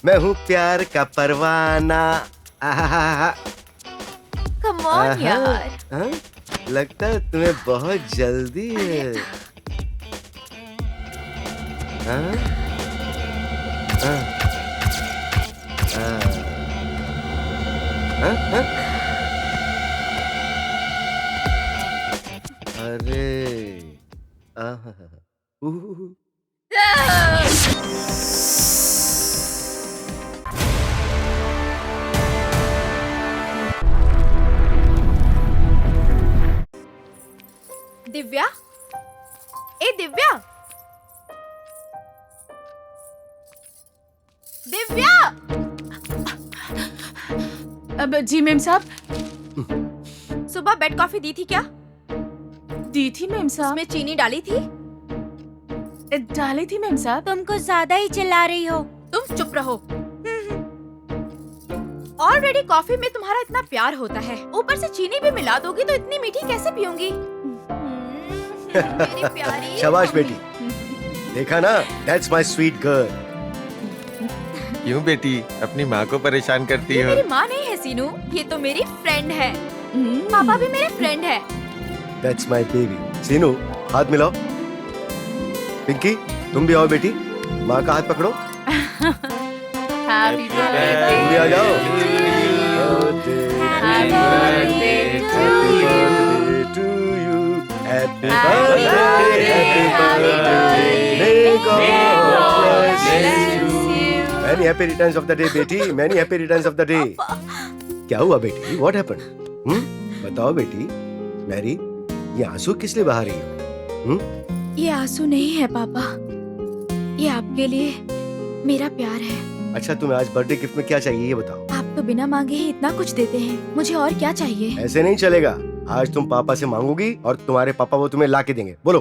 मैं हूँ प्यार का परवाना। आहा, कम ऑन यार। हाँ? लगता है तुम्हें बहुत जल्दी है। हाँ? हाँ? हाँ? हाँ? अरे आहा, उह, दिव्या, ए दिव्या, दिव्या। अब जी मेम साहब। सुबह बेड कॉफी दी थी क्या? दी थी मेम साहब। उसमें चीनी डाली थी? डाली थी मेम साहब। तुम कुछ ज्यादा ही चिल्ला रही हो। तुम चुप रहो। ऑलरेडी कॉफी में तुम्हारा इतना प्यार होता है, ऊपर से चीनी भी मिला दोगी तो इतनी मीठी कैसे पीऊंगी? मेरी प्यारी। शाबाश बेटी, देखा ना, दैट्स माय स्वीट गर्ल। क्यों बेटी अपनी माँ को परेशान करती ये हो? मेरी माँ नहीं है सीनू, ये तो मेरी फ्रेंड है। पापा भी मेरे फ्रेंड है। That's my baby. सीनू, हाथ मिलाओ। पिंकी, तुम भी आओ बेटी, माँ का हाथ पकड़ो। Happy birthday. तुम भी आ जाओ। Happy birthday to you. Happy Happy birthday, may God bless you. Many happy returns of the day, बेटी, many happy returns of the day. क्या हुआ बेटी? What happened? बताओ बेटी, मैरी, ये आंसू किस लिए बहा रही हो? ये आंसू नहीं है पापा, ये आपके लिए मेरा प्यार है। अच्छा, तुम्हें आज बर्थडे गिफ्ट में क्या चाहिए ये बताओ। आप तो बिना मांगे ही इतना कुछ देते हैं, मुझे और क्या चाहिए? ऐसे नहीं चलेगा, आज तुम पापा से मांगोगी और तुम्हारे पापा वो तुम्हें ला के देंगे। बोलो।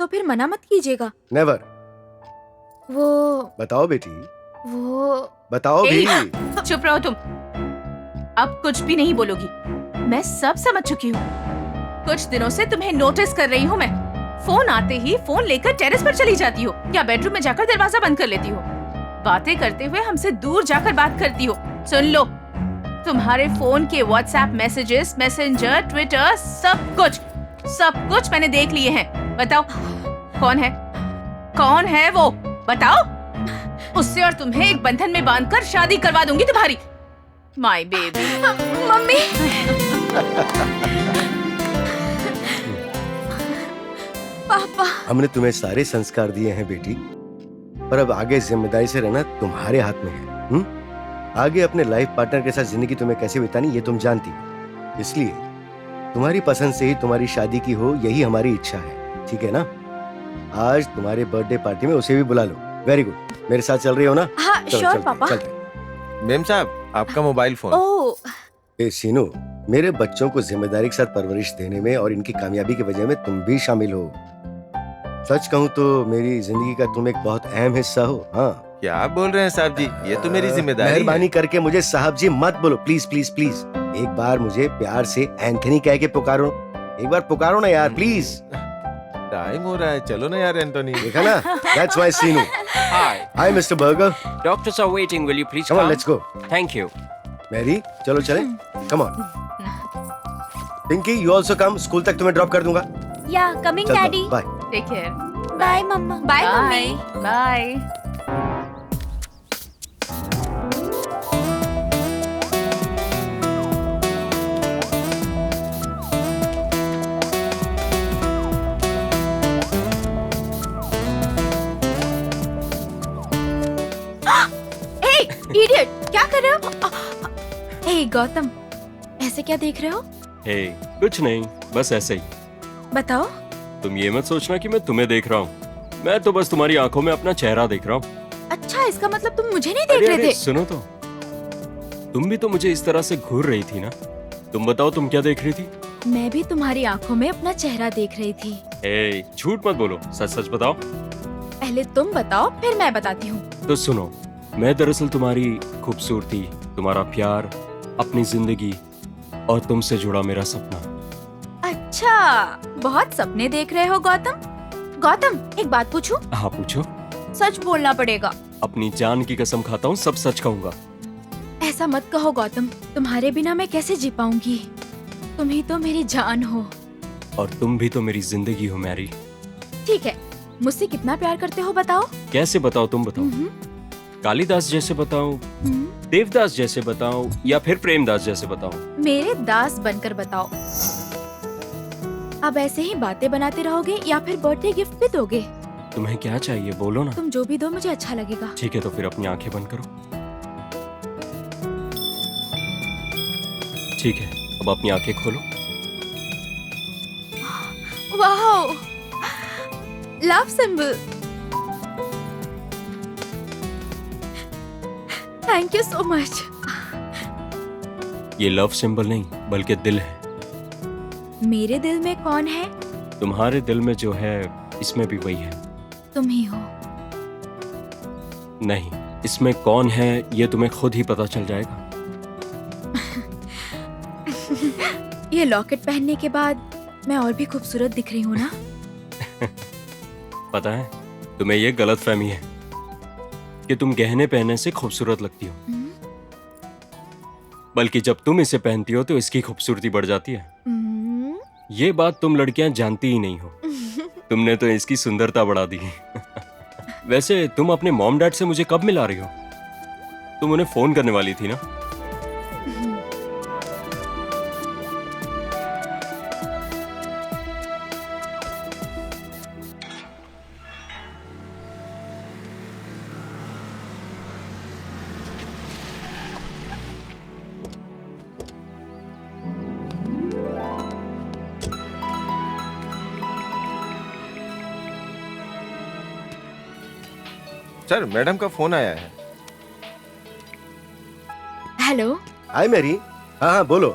तो फिर मना मत कीजिएगा। नेवर। वो बताओ बेटी, वो बताओ भी। चुप रहो तुम, अब कुछ भी नहीं बोलोगी। मैं सब समझ चुकी हूँ। कुछ दिनों से तुम्हें नोटिस कर रही हूँ मैं। फोन आते ही फोन लेकर टेरेस पर चली जाती हो या बेडरूम में जाकर दरवाजा बंद कर लेती हो। बातें करते हुए हमसे दूर जाकर बात करती हो। सुन लो, तुम्हारे फोन के व्हाट्सएप मैसेजेस, मैसेंजर, ट्विटर, सब कुछ मैंने देख लिए हैं। बताओ कौन है वो? बताओ। उससे और तुम्हें एक बंधन में बांधकर शादी करवा दूंगी तुम्हारी। My baby. मम्मी। पापा, हमने तुम्हें सारे संस्कार दिए हैं बेटी, पर अब आगे जिम्मेदारी से रहना तुम्हारे हाथ में है। आगे अपने लाइफ पार्टनर के साथ जिंदगी तुम्हें कैसे बितानी ये तुम जानती हो, इसलिए तुम्हारी पसंद से ही तुम्हारी शादी की हो, यही हमारी इच्छा है। ठीक है ना? आज तुम्हारे बर्थडे पार्टी में उसे भी बुला लो। Very good. मेरे साथ चल रही हो ना? हाँ चलो, श्योर चलते हैं, पापा। चलते हैं। मेम साहब, आपका मोबाइल फोन। ओ, ए सीनू, मेरे बच्चों को जिम्मेदारी के साथ परवरिश देने में और इनकी कामयाबी की वजह में तुम भी शामिल हो। सच कहूँ तो मेरी जिंदगी का तुम एक बहुत अहम हिस्सा हो। हाँ, क्या आप बोल रहे हैं साहब जी? ये तो मेरी जिम्मेदारी है। मेहरबानी करके मुझे साहब जी मत बोलो, प्लीज प्लीज प्लीज। एक बार मुझे प्यार से एंथनी कह के पुकारो। एक बार पुकारो ना यार, प्लीज। टाइम हो रहा है, चलो ना यार एंटोनी। देखा ना, that's my Seenu. Hi, hi mister Burger, doctors are waiting. Will you please come on come? Let's go. Thank you. Mary, चलो चले, come on. Pinky, you also come, school तक तुम्हें ड्रॉप कर दूंगा। Yeah coming daddy. Bye. Take care. Bye mamma. Bye mummy. Bye. Idiot, क्या कर रहे हो? हे गौतम, ऐसे क्या देख रहे हो? हे, कुछ नहीं, बस ऐसे ही। बताओ। तुम ये मत सोचना कि मैं तुम्हें देख रहा हूँ। मैं तो बस तुम्हारी आंखों में अपना चेहरा देख रहा हूँ। अच्छा, इसका मतलब तुम मुझे नहीं देख रहे थे? सुनो तो, तुम भी तो मुझे इस तरह से घूर रही थी ना। तुम बताओ, तुम क्या देख रही थी? मैं भी तुम्हारी आंखों में अपना चेहरा देख रही थी। हे, झूठ मत बोलो, सच सच बताओ। पहले तुम बताओ, फिर मैं बताती हूँ। तो सुनो, मैं दरअसल तुम्हारी खूबसूरती, तुम्हारा प्यार, अपनी जिंदगी और तुमसे जुड़ा मेरा सपना। अच्छा, बहुत सपने देख रहे हो गौतम। गौतम, एक बात पूछूं? हाँ पूछो। सच बोलना पड़ेगा। अपनी जान की कसम खाता हूँ, सब सच कहूंगा। ऐसा मत कहो गौतम, तुम्हारे बिना मैं कैसे जी पाऊंगी? तुम ही तो मेरी जान हो। और तुम भी तो मेरी जिंदगी हो मैरी। ठीक है, मुझसे कितना प्यार करते हो बताओ? कैसे बताओ, तुम बताओ। कालिदास जैसे बताऊं, देवदास जैसे बताऊं, या फिर प्रेमदास जैसे बताऊं? मेरे दास बनकर बताओ। अब ऐसे ही बातें बनाते रहोगे या फिर बर्थडे गिफ्ट भी दोगे? तुम्हें क्या चाहिए, बोलो ना। तुम जो भी दो मुझे अच्छा लगेगा। ठीक है, तो फिर अपनी आंखें बंद करो। ठीक है, अब अपनी आंखें खोलो। वाह, love symbol. Thank you so much. ये लव सिंबल नहीं बल्कि दिल है। मेरे दिल में कौन है? तुम्हारे दिल में जो है, इसमें भी वही है। तुम ही हो। नहीं, इसमें कौन है ये तुम्हें खुद ही पता चल जाएगा। ये लॉकेट पहनने के बाद मैं और भी खूबसूरत दिख रही हूँ ना? पता है, तुम्हें ये गलतफहमी है कि तुम गहने पहनने से खूबसूरत लगती हो, बल्कि जब तुम इसे पहनती हो तो इसकी खूबसूरती बढ़ जाती है। ये बात तुम लड़कियां जानती ही नहीं हो। तुमने तो इसकी सुंदरता बढ़ा दी। वैसे तुम अपने मॉम डैड से मुझे कब मिला रही हो? तुम उन्हें फोन करने वाली थी ना? सर, मैडम का फोन आया है। Hello hi Mary. हाँ हाँ बोलो।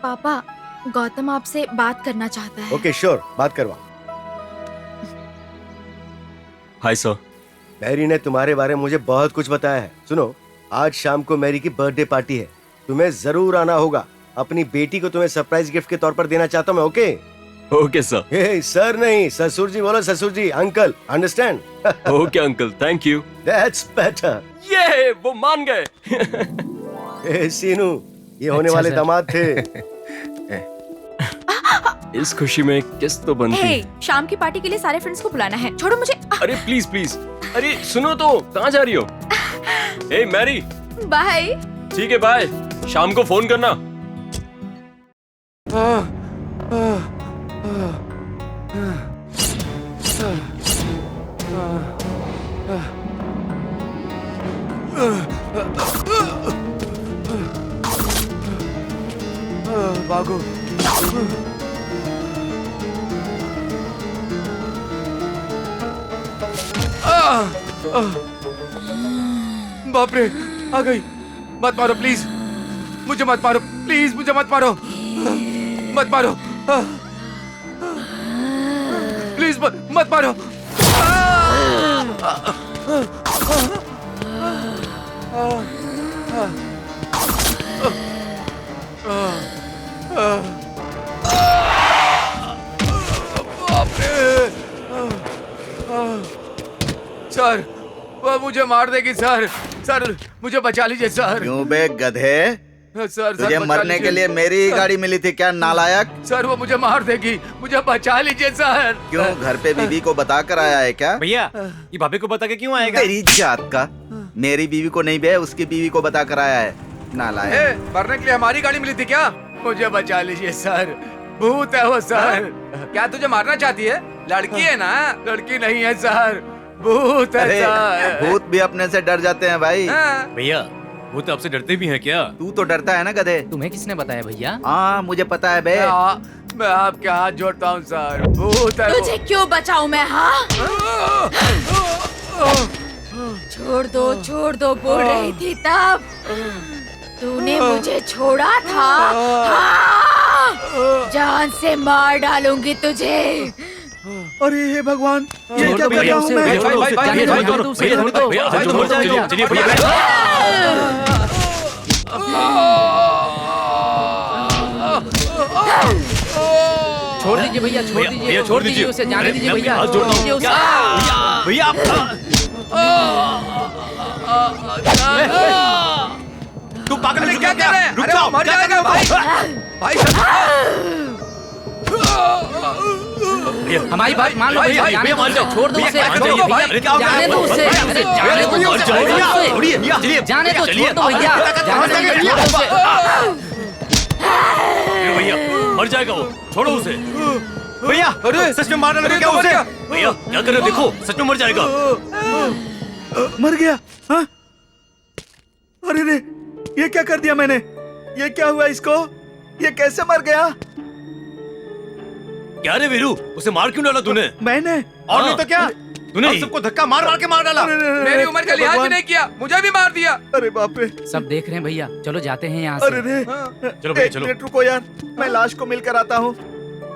पापा, गौतम आपसे बात करना चाहता है। ओके श्योर, बात करवा। Hi sir. मैरी ने तुम्हारे बारे में मुझे बहुत कुछ बताया है। सुनो, आज शाम को मैरी की बर्थडे पार्टी है, तुम्हें जरूर आना होगा। अपनी बेटी को तुम्हें सरप्राइज गिफ्ट के तौर पर देना चाहता हूँ मैं। Okay? Okay sir. Hey sir नहीं, ससुर जी बोलो, ससुर जी, uncle, understand? Okay uncle, thank you. That's better. ये वो मान गए। हे सीनू, ये होने वाले दामाद थे। इस खुशी में किस तो बनती हे, है। शाम की पार्टी के लिए सारे फ्रेंड्स को बुलाना है। छोड़ो मुझे। अरे प्लीज प्लीज, अरे सुनो तो, कहाँ जा रही हो? ए मैरी। बाय। ठीक है, बाय। शाम को फोन करना। भागो। बाप रे, आ गई। मत मारो प्लीज, मुझे मत मारो प्लीज, मुझे मत मारो, मत मारो प्लीज, मत मारो। बाप रे, सर वो मुझे मार देगी सर। सर मुझे बचा लीजिए सर। क्यों बे गधे, सर तुझे बचा मरने के लीजिए। लिए मेरी ही गाड़ी मिली थी क्या, नालायक? सर वो मुझे मार देगी, मुझे बचा लीजिए सर। क्यों, घर पे बीवी को बता कर आया है क्या? भैया, ये भाभी को बता के क्यों आएगा? तेरी जात का। मेरी बीवी को नहीं बे, उसकी बीवी को बता कर आया है, नालायक। मरने के लिए हमारी गाड़ी मिली थी क्या? मुझे बचा लीजिए सर, भूत है वो सर। क्या तुझे मारना चाहती है? लड़की है ना? लड़की नहीं है सर, भूत है अरे सर। भूत भी अपने से डर जाते हैं भाई। हाँ। भैया, वो तो आपसे डरते भी हैं क्या? तू तो डरता है ना गधे। तुम्हें किसने बताया भैया? हाँ मुझे पता है बे। मैं आपके हाथ जोड़ता हूँ सर, भूत है वो। तुझे क्यों बचाऊं मैं? हाँ, छोड़ दो बोल रही थी तब। तूने मुझे छोड़ा था। हाँ, जान से मार डालूंगी तुझे। अरे हे भगवान, ये छोड़ क्या दो कर रहा भैया हूँ उसे, मैं? जाने दो, छोड़ दो उसे, छोड़ दो। चलिए भैया। छोड़ दीजिए भैया, छोड़ दीजिए, छोड़ दीजिए उसे, जाने दीजिए भैया, छोड़ दीजिए उसे। भैया आप तू पागल अरे है क्या कर रहे हैं? अरे वो मर जाएगा भाई। भाई हमारी बात मान लो भैया, जाने दो उसे, छोड़ दो उसे, छोड़ दो भाई। जाने दो उसे, अरे जाने दो, छोड़ दो उसे, जाने दो, छोड़ दो भैया, जाने दो, छोड़ दो उसे। भैया मर जाएगा वो, छोड़ो उसे। भैया अरे सच में मारना लगे क्या उसे? भैया क्या कर रहे हो, देखो सच में मर जाएगा। मर गया। हाँ? अरे रे, ये क्या कर दिया मैंने? ये क्या हुआ इसको? ये कैसे मर गया? क्या रे वीरू, उसे मार क्यों डाला तूने? मैंने? और नहीं तो क्या, तूने हम सबको धक्का मार मार के मार डाला। मेरी उम्र का लिहाज भी नहीं किया, मुझे भी मार दिया। अरे बाप रे। सब देख रहे हैं भैया, चलो जाते हैं यहाँ अरे से। रे, चलो भैया एक चलो। मिनट रुको यार, मैं लाश को मिलकर आता हूँ।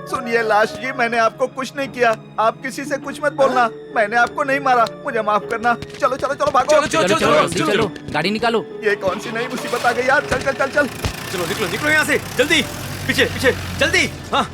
सुनिए लाश जी, मैंने आपको कुछ नहीं किया, आप किसी से कुछ मत बोलना। मैंने आपको नहीं मारा, मुझे माफ करना। चलो चलो चलो भागो। चलो, चलो चलो जल्दी चलो, गाड़ी निकालो। ये कौन सी नई मुसीबत आ गई यार? चल चल चल चल। चलो निकलो निकलो यहाँ से, जल्दी पीछे पीछे जल्दी। हाँ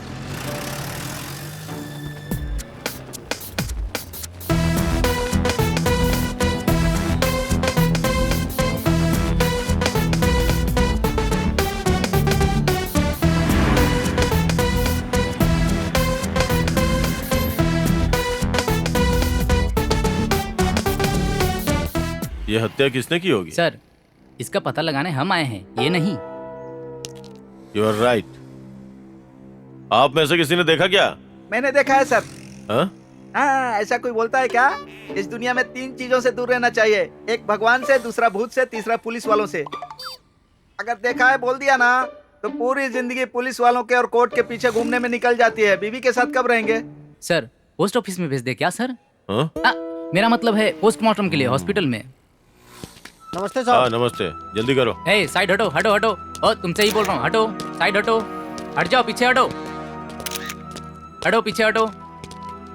ये हत्या किसने की होगी? सर, इसका पता लगाने हम आए हैं, ये नहीं। You are right. आप में से किसी ने देखा क्या? मैंने देखा है सर। हाँ? हाँ, ऐसा कोई बोलता है क्या? इस दुनिया में 3 चीजों से दूर रहना चाहिए, एक भगवान से, दूसरा भूत से, तीसरा पुलिस वालों से। अगर देखा है बोल दिया ना तो पूरी जिंदगी पुलिस वालों के और कोर्ट के पीछे घूमने में निकल जाती है। बीवी के साथ कब रहेंगे? सर, पोस्ट ऑफिस में भेज दे क्या सर? हाँ? मेरा मतलब है पोस्टमार्टम के लिए हॉस्पिटल में। नमस्ते हाँ नमस्ते, जल्दी करो। ए साइड हटो हटो हटो, ओ तुमसे ही बोल रहा हूँ, हटो साइड हटो, हट जाओ, पीछे हटो, हटो पीछे हटो,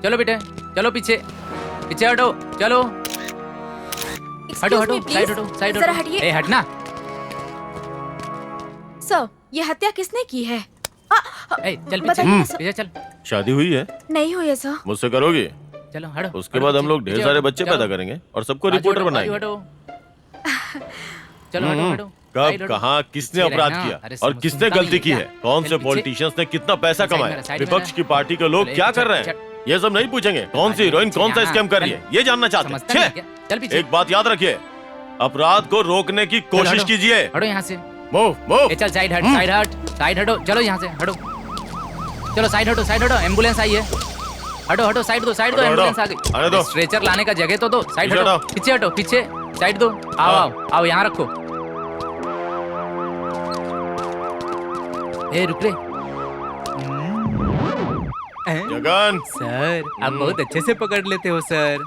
चलो बेटे चलो पीछे, पीछे हटो, चलो हटो हटो, साइड हटो साइड जरा हटो, हटिए। ए हटना। सर, ये हत्या किसने की है? ए चल पीछे, बताइए सर। पीछे चल, शादी हुई है? नहीं हुई है सर। मुझसे करोगी? चलो हटो। उसके हटो बाद हम पीछे, लोग ढेर पीछे सारे हटो, बच्चे चलो। पैदा करेंगे और सबको बाजू रिपोर्टर हटो, बनाएंगे। बाजू हटो। चलो हटो हटो, साइड कब, हटो। कहाँ, किसने पीछे अपराध रहना। किया अरे और समझ- किसने सुनता गलती नहीं की है है? क्या? कौन चल से पीछे। पॉलिटिशियंस ने कितना पैसा साइड में कमाया? रहा, साइड में विपक्ष रहा। की पार्टी के लोग चल, क्या चल, कर रहे चल। हैं? ये सब नहीं पूछेंगे। कौन सी हीरोइन कौन सा यहाँ, स्कैम कर रही है, ये जानना चाहते समझता नहीं हैं। क्या? चल पीछे, एक बात याद रखिए, अपराध को रोकने की कोशिश हटो। कीजिए। हटो यहाँ से। Move move. ए चल साइड हट, साइड हट, साइड हटो, चलो यहाँ से हटो, चलो साइड हटो, साइड हटो, एम्बुलेंस आई है, हटो हटो, साइड दो, साइड दो, हटो, एम्बुलेंस हटो। आ आने दो। गई। स्ट्रेचर लाने का जगह तो दो, साइड पीछे हटो, हटो। पीछे हटो, पीछे साइड दो, आओ हाँ। आओ आओ, यहाँ रखो। ए रुक रे। जगन, सर, आप बहुत अच्छे से पकड़ लेते हो सर।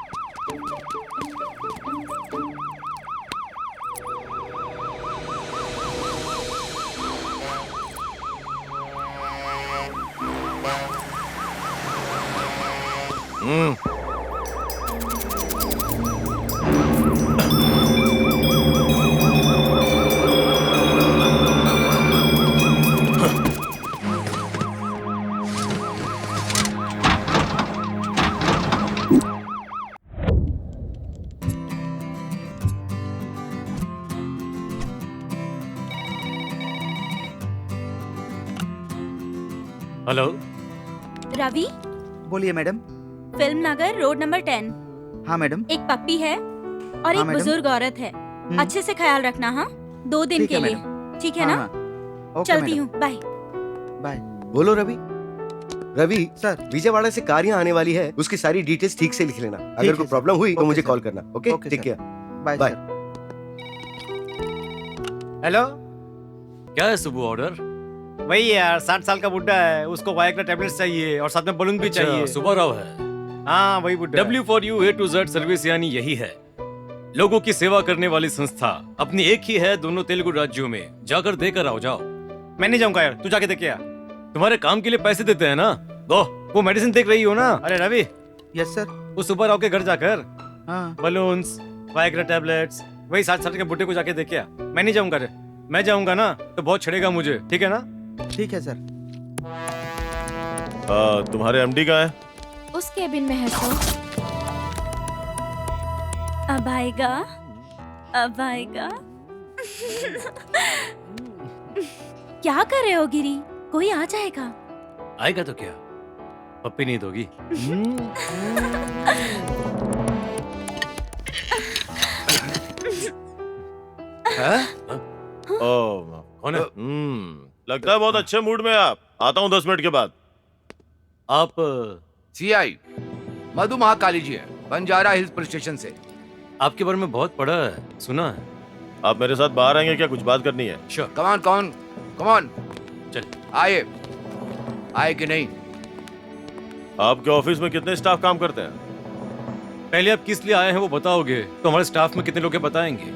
हेलो। रवि, बोलिए मैडम। फिल्म नगर रोड नंबर 10। हाँ मैडम। एक पप्पी है और हाँ, एक मैडम। बुजुर्ग औरत है। अच्छे से ख्याल रखना, हाँ? 2 दिन ठीक के है, लिए, मैडम। ठीक है हाँ, ना? हाँ। ओके चलती मैडम। हूँ, बाय। बाय। बोलो रवि। रवि सर। विजयवाड़ा से कार यहाँ आने वाली है, उसकी सारी डिटेल्स ठीक से लिख लेना। अगर है, कोई सर। प्रॉब्लम हुई तो ओके, मुझे सर। कॉल करना। Okay, okay, take sir. Care. Bye bye. Sir. Hello. क्या है सुबह ऑर्डर? वही यार, 60 साल का बुड्ढा है, उसको वायग्रा टैबलेट्स चाहिए और साथ में बलून भी चाहिए। सुबह राव है। हाँ वही बुड्ढा। W for you A to Z service यानी यही है, लोगों की सेवा करने वाली संस्था। अपनी एक ही है दोनों तेलुगु राज्यों में, जाकर देकर आओ। जाओ। मैं नहीं जाऊंगा यार, तू जाके देख के आ। तुम्हारे काम के लिए पैसे देते हैं ना, दो। वो मेडिसिन देख रही हो ना? अरे रवि, यस सर। वो सुबह राव के घर जाकर हाँ। बलून्स, वायग्रा टैबलेट्स, वही 60 साल के बुड्ढे को जाके देख के आ। मैं नहीं जाऊंगा रे, मैं जाऊंगा ना तो बहुत छड़ेगा मुझे, ठीक है ना? ठीक है सर। तुम्हारे एमडी कहाँ है? उस केबिन में है सर। अब आएगा, अब आएगा। क्या कर रहे हो गिरी? कोई आ जाएगा। आएगा तो क्या, पप्पी नहीं दोगी? कौन है? लगता है बहुत अच्छे मूड में आप। आता हूँ 10 मिनट के बाद। आप सीआई मधु महाकाली जी है, बंजारा हिल्स पुलिस स्टेशन से। आपके बारे में बहुत पढ़ा है, सुना है। आप मेरे साथ बाहर आएंगे क्या? कुछ बात करनी है। श्योर। कमान चल। आए आए कि नहीं? आपके ऑफिस में कितने स्टाफ काम करते हैं? पहले आप किस लिए आए हैं वो बताओगे तो हमारे स्टाफ में कितने लोग हैं बताएंगे।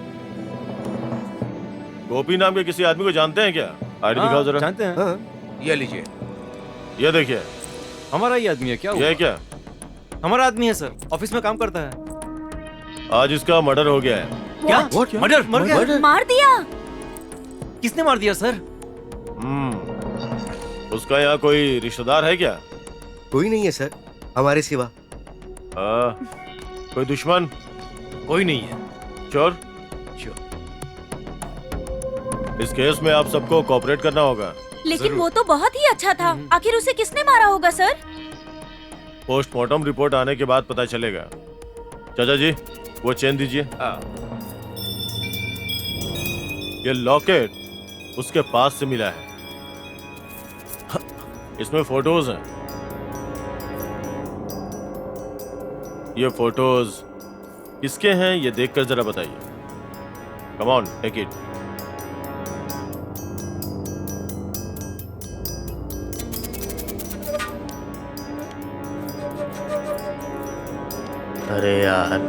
गोपी नाम के किसी आदमी को जानते हैं क्या? आईडी दिखाओ जरा। जानते हैं। हाँ। ये लीजिए। ये देखिए, हमारा ही आदमी है क्या? ये क्या? हमारा आदमी है सर, ऑफिस में काम करता है। आज इसका मर्डर हो गया है। क्या? मर्डर? मर गया? मार दिया? किसने मार दिया सर? उसका यहाँ कोई रिश्तेदार है क्या? कोई नहीं है सर, हमारे सिवा। कोई दुश्मन? कोई नहीं है। चोर? इस केस में आप सबको कोऑपरेट करना होगा। लेकिन वो तो बहुत ही अच्छा था। आखिर उसे किसने मारा होगा सर? पोस्टमार्टम रिपोर्ट आने के बाद पता चलेगा। चाचा जी, वो चेन दीजिए। ये लॉकेट उसके पास से मिला है। इसमें फोटोज हैं। ये फोटोज किसके हैं ये देखकर जरा बताइए। Come on, take it. अरे यार,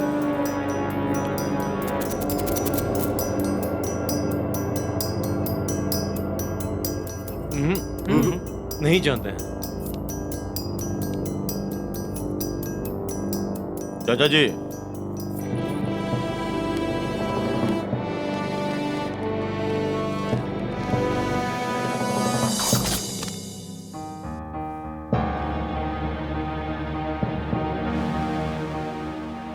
नहीं जानते हैं। चाचा जी,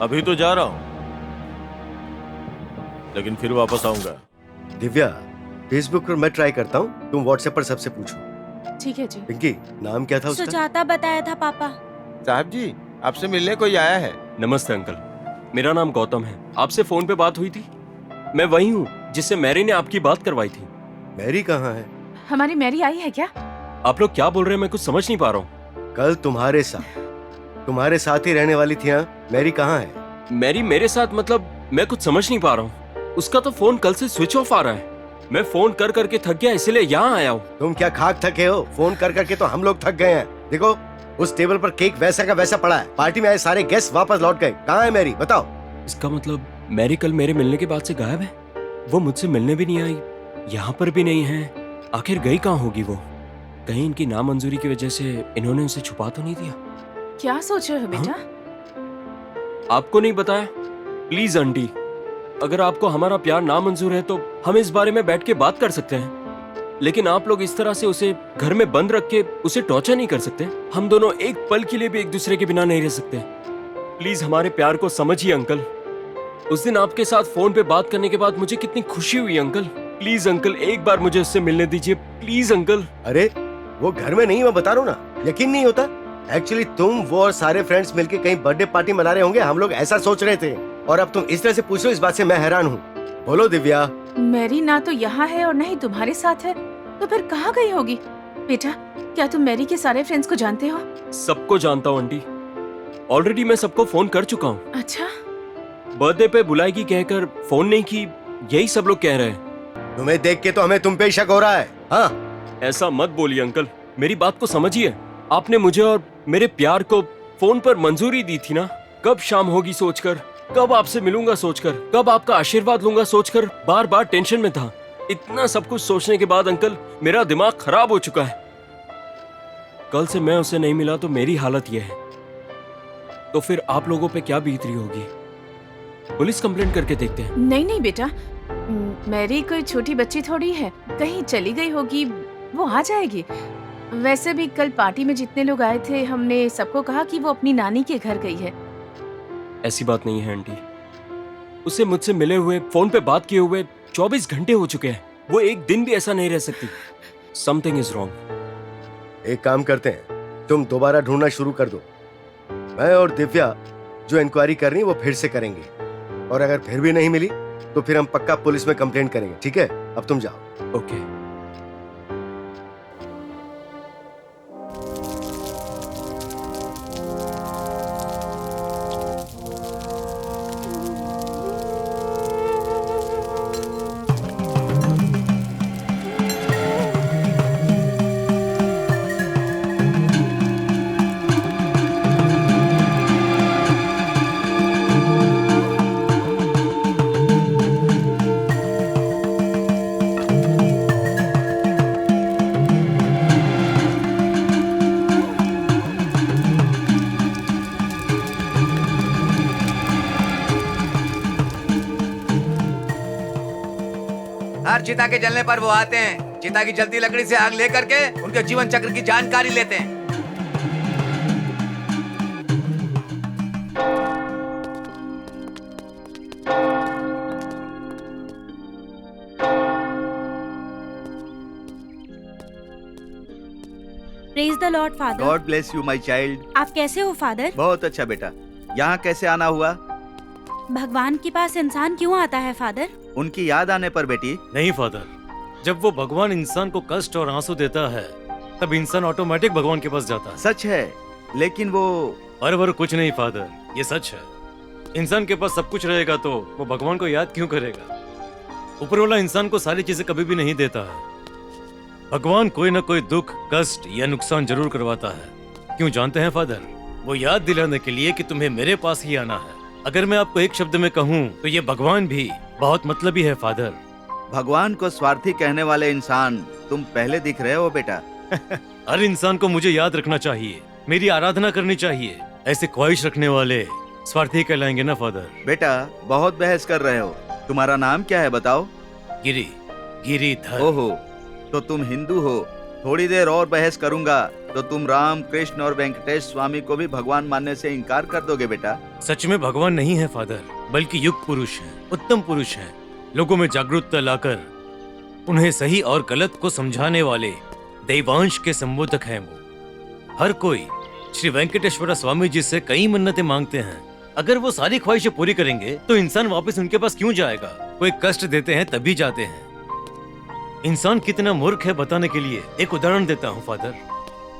अभी तो जा रहा हूं, लेकिन फिर वापस आऊंगा। दिव्या, फेसबुक पर मैं ट्राई करता हूँ, तुम व्हाट्सएप पर सबसे पूछो। ठीक है जी। पिंकी, नाम क्या था उसका? सुजाता बताया था पापा। साहब जी, आपसे मिलने कोई आया है। नमस्ते अंकल, मेरा नाम गौतम है। आपसे फोन पे बात हुई थी। मैं वही हूँ जिससे मैरी ने आपकी बात करवाई थी। मैरी कहाँ है? हमारी मैरी आई है क्या? आप लोग क्या बोल रहे हैं, मैं कुछ समझ नहीं पा रहा हूँ। कल तुम्हारे साथ ही रहने वाली थी। मैरी कहाँ है? मैरी मेरे साथ मतलब मैं कुछ समझ नहीं पा रहा हूँ। उसका तो फोन कल से स्विच ऑफ आ रहा है। मैं फोन कर करके थक गया, इसलिए यहाँ आया हूँ। तुम क्या खाक थके हो? फोन कर करके तो हम लोग थक गए हैं। देखो, उस टेबल पर केक वैसा का वैसा पड़ा है। पार्टी में आए सारे गेस्ट वापस लौट गए। कहाँ है मैरी, बताओ। इसका मतलब मैरी कल मेरे मिलने के बाद से गायब है। वो मुझसे मिलने भी नहीं आई, यहाँ पर भी नहीं है। आखिर गई कहाँ होगी वो? कहीं इनकी नामंजूरी की वजह से इन्होंने उसे छुपा तो नहीं दिया? क्या सोच रहे हो बेटा? आपको नहीं बताया? प्लीज आंटी, अगर आपको हमारा प्यार नामंजूर है तो हम इस बारे में बैठ के बात कर सकते हैं, लेकिन आप लोग इस तरह से उसे घर में बंद रख के उसे टॉर्चर नहीं कर सकते। हम दोनों एक पल के लिए भी एक दूसरे के बिना नहीं रह सकते। प्लीज हमारे प्यार को समझिए अंकल। उस दिन आपके साथ फोन पे बात करने के बाद मुझे कितनी खुशी हुई अंकल। प्लीज अंकल, एक बार मुझे उससे मिलने दीजिए प्लीज अंकल। अरे वो घर में नहीं, मैं बता रहा हूँ ना, यकीन नहीं होता। एक्चुअली तुम, वो और सारे फ्रेंड्स मिलके कहीं बर्थडे पार्टी मना रहे होंगे, हम लोग ऐसा सोच रहे थे। और अब तुम इस तरह से पूछ रहे हो, इस बात से मैं हैरान हूँ। बोलो दिव्या। मैरी ना तो यहाँ है और ना ही तुम्हारे साथ है, तो फिर कहाँ गई होगी? बेटा, क्या तुम मैरी के सारे फ्रेंड्स को जानते हो? सबको जानता हूँ आंटी, ऑलरेडी मैं सबको फोन कर चुका हूँ। अच्छा, बर्थडे पे बुलाएगी कहकर फोन नहीं की, यही सब लोग कह रहे हैं। तुम्हें देख के तो हमें तुम पे ही शक हो रहा है। हाँ, ऐसा मत बोलिए अंकल, मेरी बात को समझिए। आपने मुझे और मेरे प्यार को फोन पर मंजूरी दी थी ना। कब शाम होगी सोचकर, कब आपसे मिलूंगा सोचकर, कब आपका आशीर्वाद लूंगा सोचकर बार बार टेंशन में था। इतना सब कुछ सोचने के बाद अंकल मेरा दिमाग खराब हो चुका है। कल से मैं उसे नहीं मिला तो मेरी हालत यह है, तो फिर आप लोगों पे क्या बीत रही होगी? पुलिस कंप्लेंट करके देखते हैं। नहीं नहीं बेटा, मैरी कोई छोटी बच्ची थोड़ी है, कहीं चली गई होगी, वो आ जाएगी। वैसे भी कल पार्टी में जितने लोग आए थे, हमने सबको कहा कि वो अपनी नानी के घर गई है। ऐसी बात नहीं है आंटी, उसे मुझसे मिले हुए, फोन पे बात किए हुए 24 घंटे हो चुके हैं। वो एक दिन भी ऐसा नहीं रह सकती। Something is wrong. एक काम करते हैं, तुम दोबारा ढूंढना शुरू कर दो। मैं और दिव्या जो इंक्वायरी कर रही है वो फिर से करेंगे, और अगर फिर भी नहीं मिली तो फिर हम पक्का पुलिस में कंप्लेंट करेंगे। ठीक है, अब तुम जाओ। ओके। हर चिता के जलने पर वो आते हैं, चिता की जलती लकड़ी से आग लेकर के उनके जीवन चक्र की जानकारी लेते हैं। Praise the Lord father. God bless you my child. आप कैसे हो फादर? बहुत अच्छा बेटा। यहाँ कैसे आना हुआ? भगवान के पास इंसान क्यों आता है फादर? उनकी याद आने पर बेटी। नहीं फादर, जब वो भगवान इंसान को कष्ट और आंसू देता है तब इंसान ऑटोमेटिक भगवान के पास जाता है। सच है, लेकिन वो और कुछ नहीं फादर, ये सच है। इंसान के पास सब कुछ रहेगा तो वो भगवान को याद क्यों करेगा? ऊपर वाला इंसान को सारी चीजें कभी भी नहीं देता है। भगवान कोई ना कोई दुख, कष्ट या नुकसान जरूर करवाता है। क्यों जानते हैं फादर? वो याद दिलाने के लिए कि तुम्हें मेरे पास ही आना है। अगर मैं आपको एक शब्द में कहूँ तो ये भगवान भी बहुत मतलबी है फादर। भगवान को स्वार्थी कहने वाले इंसान तुम पहले दिख रहे हो बेटा। हर इंसान को मुझे याद रखना चाहिए, मेरी आराधना करनी चाहिए। ऐसे ख्वाहिश रखने वाले स्वार्थी कहलाएंगे ना फादर। बेटा बहुत बहस कर रहे हो। तुम्हारा नाम क्या है बताओ? गिरिधर। ओहो, तो तुम हिंदू हो। थोड़ी देर और बहस करूंगा तो तुम राम, कृष्ण और वेंकटेश स्वामी को भी भगवान मानने से इनकार कर दोगे बेटा। सच में भगवान नहीं है फादर, बल्कि युग पुरुष है, उत्तम पुरुष है। लोगों में जागरूकता लाकर उन्हें सही और गलत को समझाने वाले दैवांश के संबोधक हैं वो। हर कोई श्री वेंकटेश्वर स्वामी जी से कई मन्नतें मांगते हैं। अगर वो सारी ख्वाहिशें पूरी करेंगे तो इंसान वापस उनके पास क्यों जाएगा? कोई कष्ट देते हैं तभी जाते हैं। इंसान कितना मूर्ख है बताने के लिए एक उदाहरण देता हूँ फादर।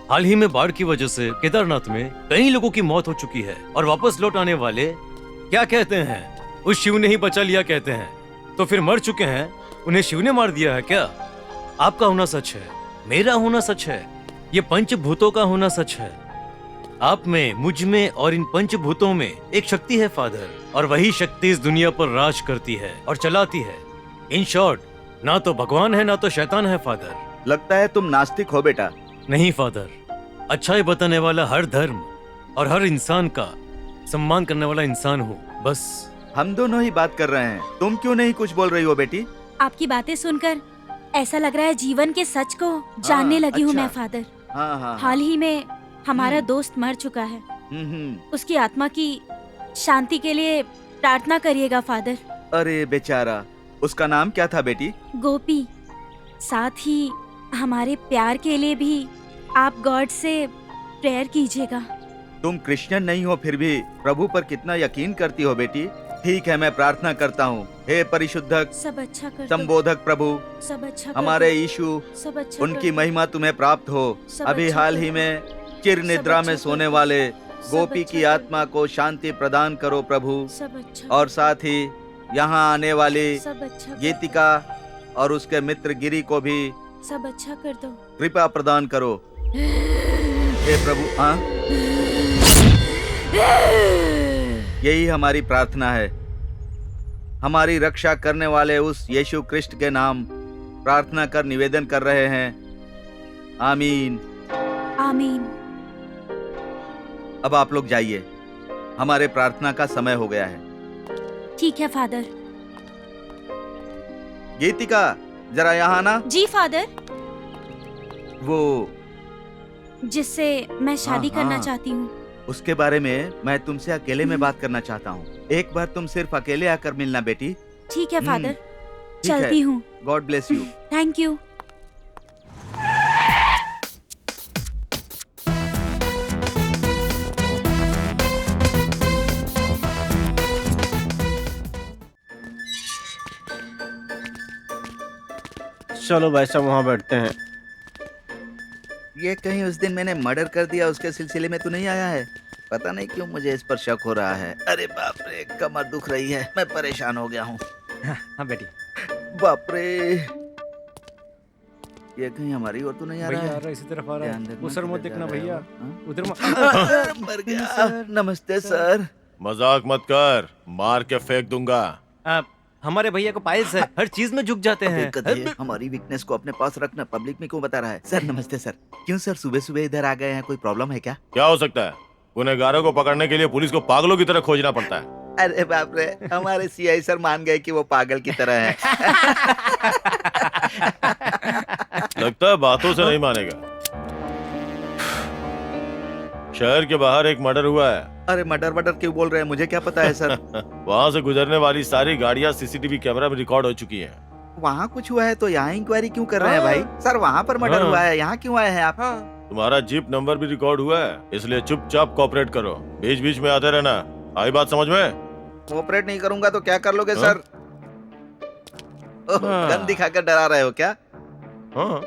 हाल ही में बाढ़ की वजह से केदारनाथ में कई लोगों की मौत हो चुकी है, और वापस लौट आने वाले क्या कहते हैं? उस शिव ने ही बचा लिया कहते हैं। तो फिर मर चुके हैं, उन्हें शिव ने मार दिया है क्या? आपका होना सच है, मेरा होना सच है, ये पंचभूतों का होना सच है। आप में, मुझ में और इन पंचभूतों में एक शक्ति है फादर, और वही शक्ति इस दुनिया पर राज करती है और चलाती है। इन शॉर्ट, ना तो भगवान है ना तो शैतान है फादर। लगता है तुम नास्तिक हो बेटा। नहीं फादर, अच्छाई बताने वाला हर धर्म और हर इंसान का सम्मान करने वाला इंसान हूँ बस। हम दोनों ही बात कर रहे हैं, तुम क्यों नहीं कुछ बोल रही हो बेटी? आपकी बातें सुनकर ऐसा लग रहा है जीवन के सच को जानने लगी हूँ अच्छा। मैं फादर। हाँ। हाल ही में हमारा दोस्त मर चुका है। उसकी आत्मा की शांति के लिए प्रार्थना करिएगा फादर। अरे बेचारा, उसका नाम क्या था बेटी? गोपी। साथ ही हमारे प्यार के लिए भी आप गॉड से प्रेयर कीजिएगा। तुम क्रिश्चियन नहीं हो फिर भी प्रभु पर कितना यकीन करती हो बेटी। ठीक है, मैं प्रार्थना करता हूँ। हे परिशुद्धक, सब अच्छा कर दो। संबोधक प्रभु, सब अच्छा कर हमारे दो। यीशु, सब अच्छा उनकी कर महिमा तुम्हें प्राप्त हो। सब अभी अच्छा हाल कर ही दो। में चिर निद्रा अच्छा में कर सोने दो। वाले सब गोपी अच्छा की कर दो। आत्मा को शांति प्रदान करो प्रभु। सब अच्छा और साथ ही यहाँ आने वाली सब अच्छा कर गीतिका और उसके मित्र गिरी को भी दो। सब अच्छा कर दो। कृपा प्रदान करो हे प्रभु। हाँ, यही हमारी प्रार्थना है। हमारी रक्षा करने वाले उस यीशु कृष्ण के नाम प्रार्थना कर निवेदन कर रहे हैं। आमीन। आमीन। अब आप लोग जाइए, हमारे प्रार्थना का समय हो गया है। ठीक है फादर। गीतिका, जरा यहाँ ना। जी फादर। वो जिससे मैं शादी हाँ, करना हाँ। चाहती हूँ। उसके बारे में मैं तुमसे अकेले में बात करना चाहता हूँ। एक बार तुम सिर्फ अकेले आकर मिलना बेटी। ठीक है फादर, ठीक है। चलती हूँ। God bless you. Thank you. चलो भाई साहब वहाँ बैठते हैं। ये कहीं उस दिन मैंने मर्डर कर दिया उसके सिलसिले में तो नहीं आया है? पता नहीं क्यों मुझे इस पर शक हो रहा है। अरे बाप रे, कमर दुख रही है, मैं परेशान हो गया हूँ। हाँ बेटी। बाप रे, ये कहीं हमारी ओर तो नहीं आ रहा भैया आ है? रहा है, इसी तरफ आ रहा ध्यान है। रखना उधर मत किधर देखना जा रहे भैया, हो, हाँ? उधर मत। मर गया। नमस्ते सर। मजाक मत कर, मार के फेंक दूंगा। हमारे भैया को पाइल्स है, हर चीज में झुक जाते हैं। गधे, हमारी वीकनेस को अपने पास रखना पब्लिक में क्यों बता रहा है? सर नमस्ते सर। क्यों सर सुबह सुबह इधर आ गए हैं, कोई प्रॉब्लम है क्या? क्या हो सकता है? गुनहगारों को पकड़ने के लिए पुलिस को पागलों की तरह खोजना पड़ता है। अरे बाप रे, हमारे सीआई सर मान गए कि वो पागल की तरह है। लगता है बातों से नहीं मानेगा। शहर के बाहर एक मर्डर हुआ है। अरे मर्डर क्यों बोल रहे हैं, मुझे क्या पता है सर? वहाँ से गुजरने वाली सारी गाड़ियाँ सीसीटीवी कैमरा में रिकॉर्ड हो चुकी हैं। वहाँ कुछ हुआ है तो यहाँ इंक्वायरी क्यों कर रहे हैं भाई? सर वहाँ पर मर्डर हुआ है, यहाँ क्यों आए हैं आप? तुम्हारा जीप नंबर भी रिकॉर्ड हुआ है, इसलिए चुपचाप कोऑपरेट करो, बीच बीच में आते रहना। आई बात समझ में? कोऑपरेट नहीं करूंगा तो क्या कर लोगे सर? गन दिखाकर डरा रहे हो क्या? हाँ।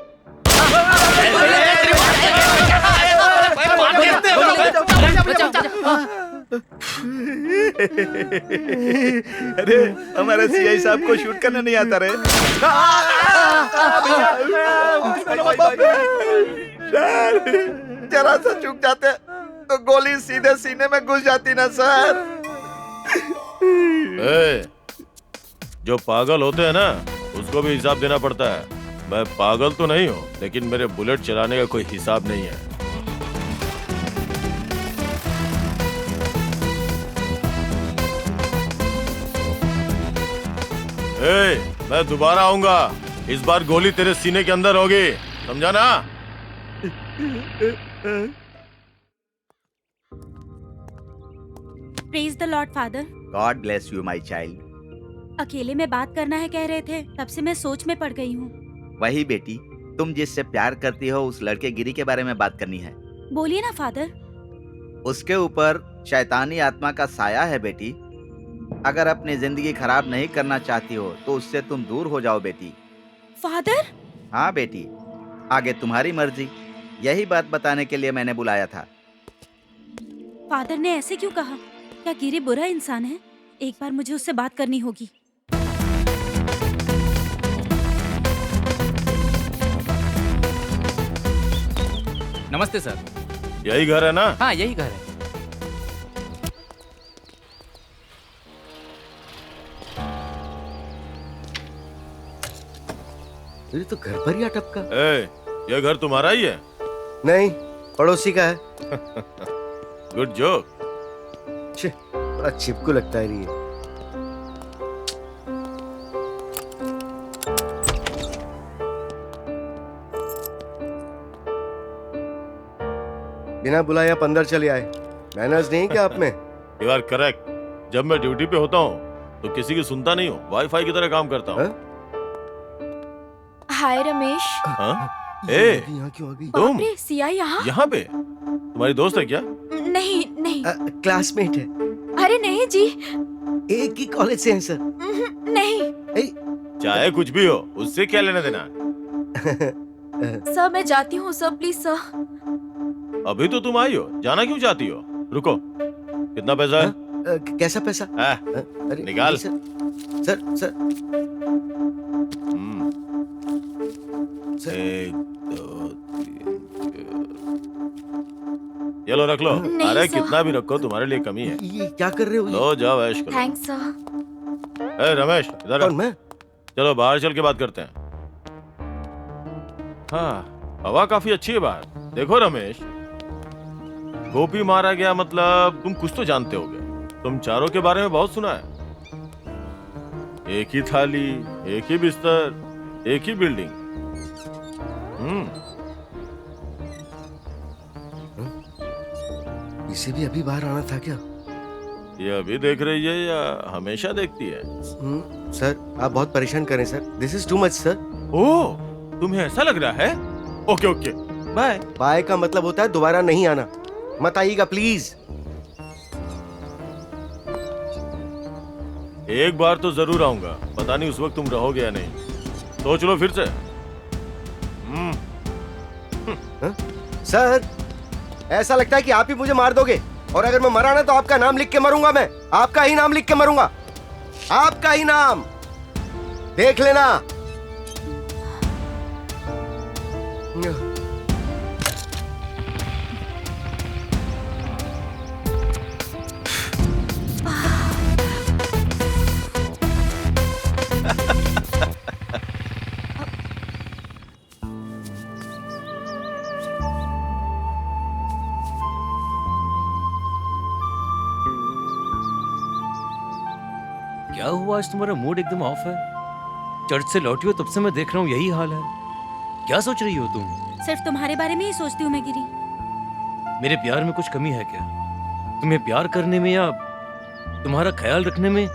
अरे हमारे सीआई साहब को शूट करने नहीं आता रे। सर जरा सा चूक जाते तो गोली सीधे सीने में घुस जाती ना सर। जो पागल होते हैं ना उसको भी हिसाब देना पड़ता है। मैं पागल तो नहीं हूँ, लेकिन मेरे बुलेट चलाने का कोई हिसाब नहीं है। मैं दोबारा आऊंगा, इस बार गोली तेरे सीने के अंदर होगी, समझा ना? Praise the Lord father. God bless you my child. अकेले में बात करना है कह रहे थे, तब से मैं सोच में पड़ गई हूँ। वही बेटी, तुम जिससे प्यार करती हो उस लड़के गिरी के बारे में बात करनी है। बोलिए ना फादर। उसके ऊपर शैतानी आत्मा का साया है बेटी। अगर अपनी जिंदगी खराब नहीं करना चाहती हो तो उससे तुम दूर हो जाओ बेटी। फादर? हाँ बेटी, आगे तुम्हारी मर्जी। यही बात बताने के लिए मैंने बुलाया था। फादर ने ऐसे क्यों कहा? क्या गिरी बुरा इंसान है? एक बार मुझे उससे बात करनी होगी। नमस्ते सर। यही घर है ना? हाँ यही घर है। ये तो घर पर ही अटपका। ये घर तुम्हारा ही है? नहीं, पड़ोसी का है। Good joke. बड़ा चिपकू लगता है ये। बिना बुलाए आप अंदर चले आए। मैनर्स नहीं क्या आप में? You are correct. जब मैं ड्यूटी पे होता हूँ तो किसी की सुनता नहीं हूँ, वाईफाई की तरह काम करता हूँ। हाय रमेश। यहाँ क्यों आ गई? तुम सीआई यहाँ पे? तुम्हारी दोस्त है क्या? नहीं नहीं। क्लासमेट है। अरे नहीं जी, एक ही कॉलेज से हैं सर। नहीं। चाहे कुछ भी हो, उससे क्या लेना देना? सर मैं जाती हूँ सर, प्लीज सर। अभी तो तुम आई हो, जाना क्यों चाहती हो? रुको, कितना पैसा है? कैसा पैसा? अरे निकाल। Sir sir. एक, दो, तीन, ये लो रख लो। अरे कितना भी रखो, तुम्हारे लिए कमी है। ये क्या कर रहे हो? लो जाओ ऐश करो। Thanks sir. रमेश इधर। कौन मैं? चलो बाहर चल के बात करते हैं। हाँ, हवा काफी अच्छी है बाहर। देखो रमेश, गोपी मारा गया मतलब तुम कुछ तो जानते होगे। तुम चारों के बारे में बहुत सुना है। एक ही थाली, एक ही बिस्तर, एक ही बिल्डिंग। इसे भी अभी बाहर आना था क्या? ये अभी देख रही है या हमेशा देखती है? सर आप बहुत परेशान करें sir, this is too much sir. Oh, तुम्हें ऐसा लग रहा है? Okay okay, bye. बाय का मतलब होता है दोबारा नहीं आना, मत आइएगा प्लीज। एक बार तो जरूर आऊंगा, पता नहीं उस वक्त तुम रहोगे या नहीं। सोच लो फिर से। सर ऐसा लगता है कि आप ही मुझे मार दोगे, और अगर मैं मरा ना तो आपका नाम लिख के मरूंगा। मैं आपका ही नाम लिख के मरूंगा, आपका ही नाम, देख लेना। क्या हुआ, आज तुम्हारा मूड एकदम ऑफ है? चर्च से लौटी हो तब से मैं देख रहा हूँ यही हाल है। क्या सोच रही हो तुम? सिर्फ तुम्हारे बारे में ही सोचती हूँ मैं गिरी। मेरे प्यार में कुछ कमी है क्या? तुम्हें प्यार करने में या तुम्हारा ख्याल रखने में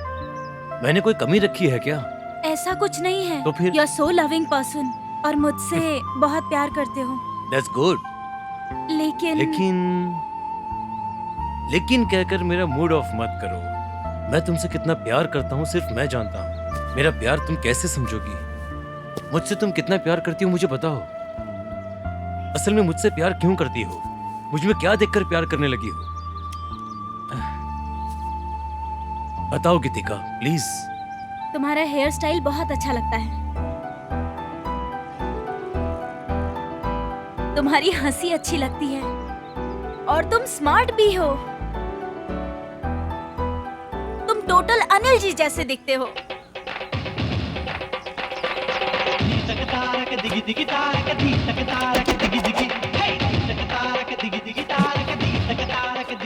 मैंने कोई कमी रखी है क्या? ऐसा कुछ नहीं है। तो फिर? You are so loving person और मुझसे बहुत प्यार करते हो। That's good. लेकिन कहकर मेरा मूड ऑफ मत करो। मैं तुमसे कितना प्यार करता हूँ सिर्फ मैं जानता हूँ। मेरा प्यार तुम कैसे समझोगी? मुझसे तुम कितना प्यार करती हो मुझे बताओ। असल में मुझसे प्यार क्यों करती हो? मुझ में क्या देखकर प्यार करने लगी हो? बताओ गीतिका प्लीज। तुम्हारा हेयर स्टाइल बहुत अच्छा लगता है। तुम्हारी हंसी अच्छी लगती है और तुम स्मार्ट भी हो। तुम टोटल अनिल जी जैसे दिखते हो।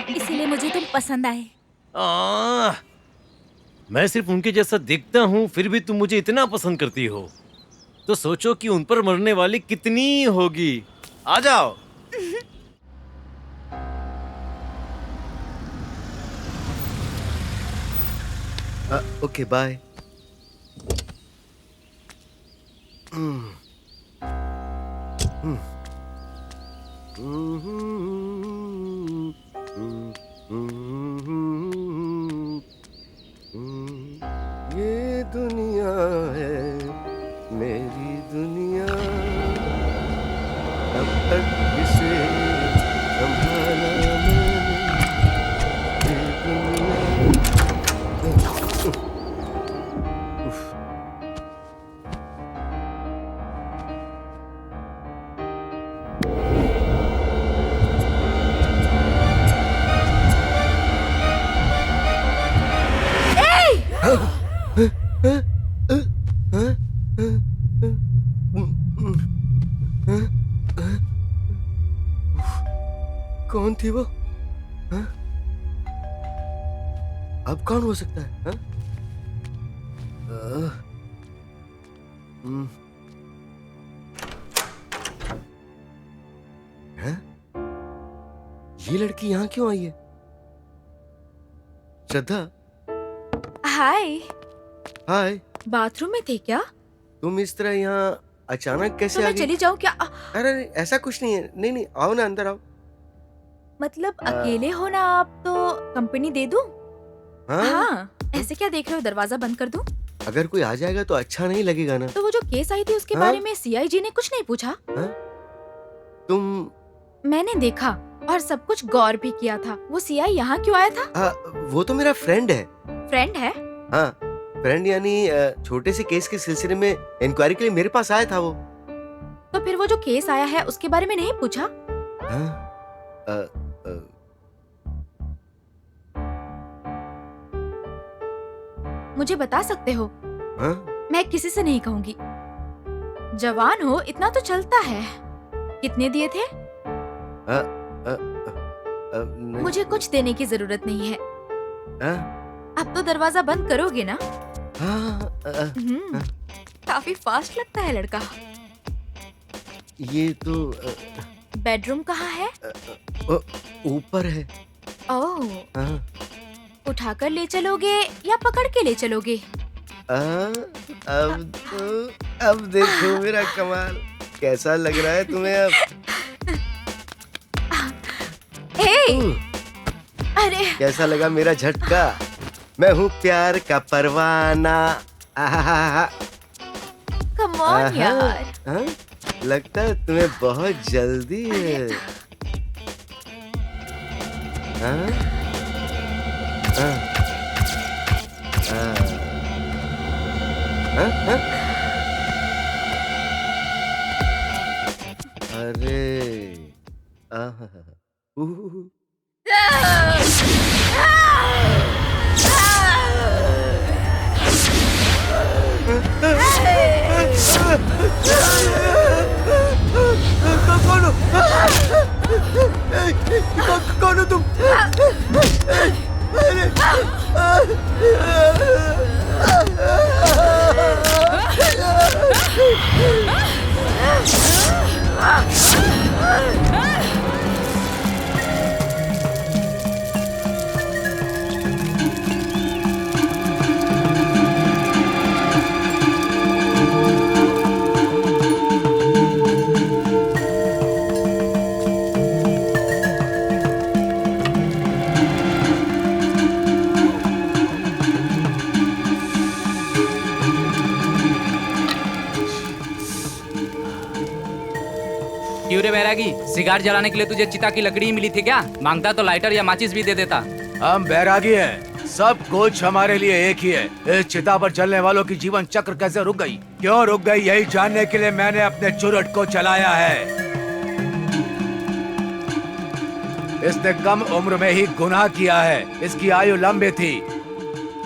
इसीलिए मुझे तुम पसंद आए। मैं सिर्फ उनके जैसा दिखता हूँ फिर भी तुम मुझे इतना पसंद करती हो, तो सोचो कि उन पर मरने वाली कितनी होगी। आ जाओ। Okay bye. ये दुनिया है मेरी दुनिया, अब तक इसे संभाला मैंने, ये दुनिया। कौन थी वो? हाँ? अब कौन हो सकता है? हाँ? हाँ? ये लड़की यहाँ क्यों आई है? श्रद्धा। हाय। हाय। बाथरूम में थे क्या? तुम इस तरह यहाँ अचानक कैसे तो आ मैं गई? चली जाऊँ क्या? अरे ऐसा कुछ नहीं है। नहीं नहीं, आओ ना, अंदर आओ। मतलब अकेले हो ना आप, तो कंपनी दे दूं? हाँ, ऐसे क्या देख रहे हो, दरवाजा बंद कर दूं? अगर कोई आ जाएगा तो अच्छा नहीं लगेगा ना। तो वो जो केस आई थी उसके बारे में सीआईजी ने कुछ नहीं पूछा? तुम? मैंने देखा और सब कुछ गौर भी किया था। वो सीआई यहाँ क्यों आया था? वो तो मेरा फ्रेंड है। फ्रेंड है? हाँ, फ्रेंड यानी छोटे से केस के सिलसिले में इंक्वायरी के लिए मेरे पास आया था वो। तो फिर वो जो केस आया है उसके बारे में नहीं पूछा? मुझे बता सकते हो? मैं किसी से नहीं कहूँगी। जवान हो इतना तो चलता है। कितने दिए थे? मुझे कुछ देने की जरूरत नहीं है। अब तो दरवाजा बंद करोगे ना? काफी फास्ट लगता है लड़का। ये तो बेडरूम कहाँ है? ऊपर है। ओह, उठाकर ले चलोगे या पकड़ के ले चलोगे? अब देखो मेरा कमाल, कैसा लग रहा है तुम्हें अब? अरे कैसा लगा मेरा झटका? मैं हूँ प्यार का परवाना। कम ऑन यार। हाँ? लगता है तुम्हें बहुत जल्दी है। हाँ? हाँ? हाँ? हाँ? हाँ? अरे कौन हो तुम? क्यों रे बैरागी, सिगार जलाने के लिए तुझे चिता की लकड़ी ही मिली थी क्या? मांगता तो लाइटर या माचिस भी दे देता। हम बैरागी हैं, सब कुछ हमारे लिए एक ही है। इस चिता पर चलने वालों की जीवन चक्र कैसे रुक गई, क्यों रुक गई, यही जानने के लिए मैंने अपने चुरट को चलाया है। इसने कम उम्र में ही गुनाह किया है, इसकी आयु लंबी थी,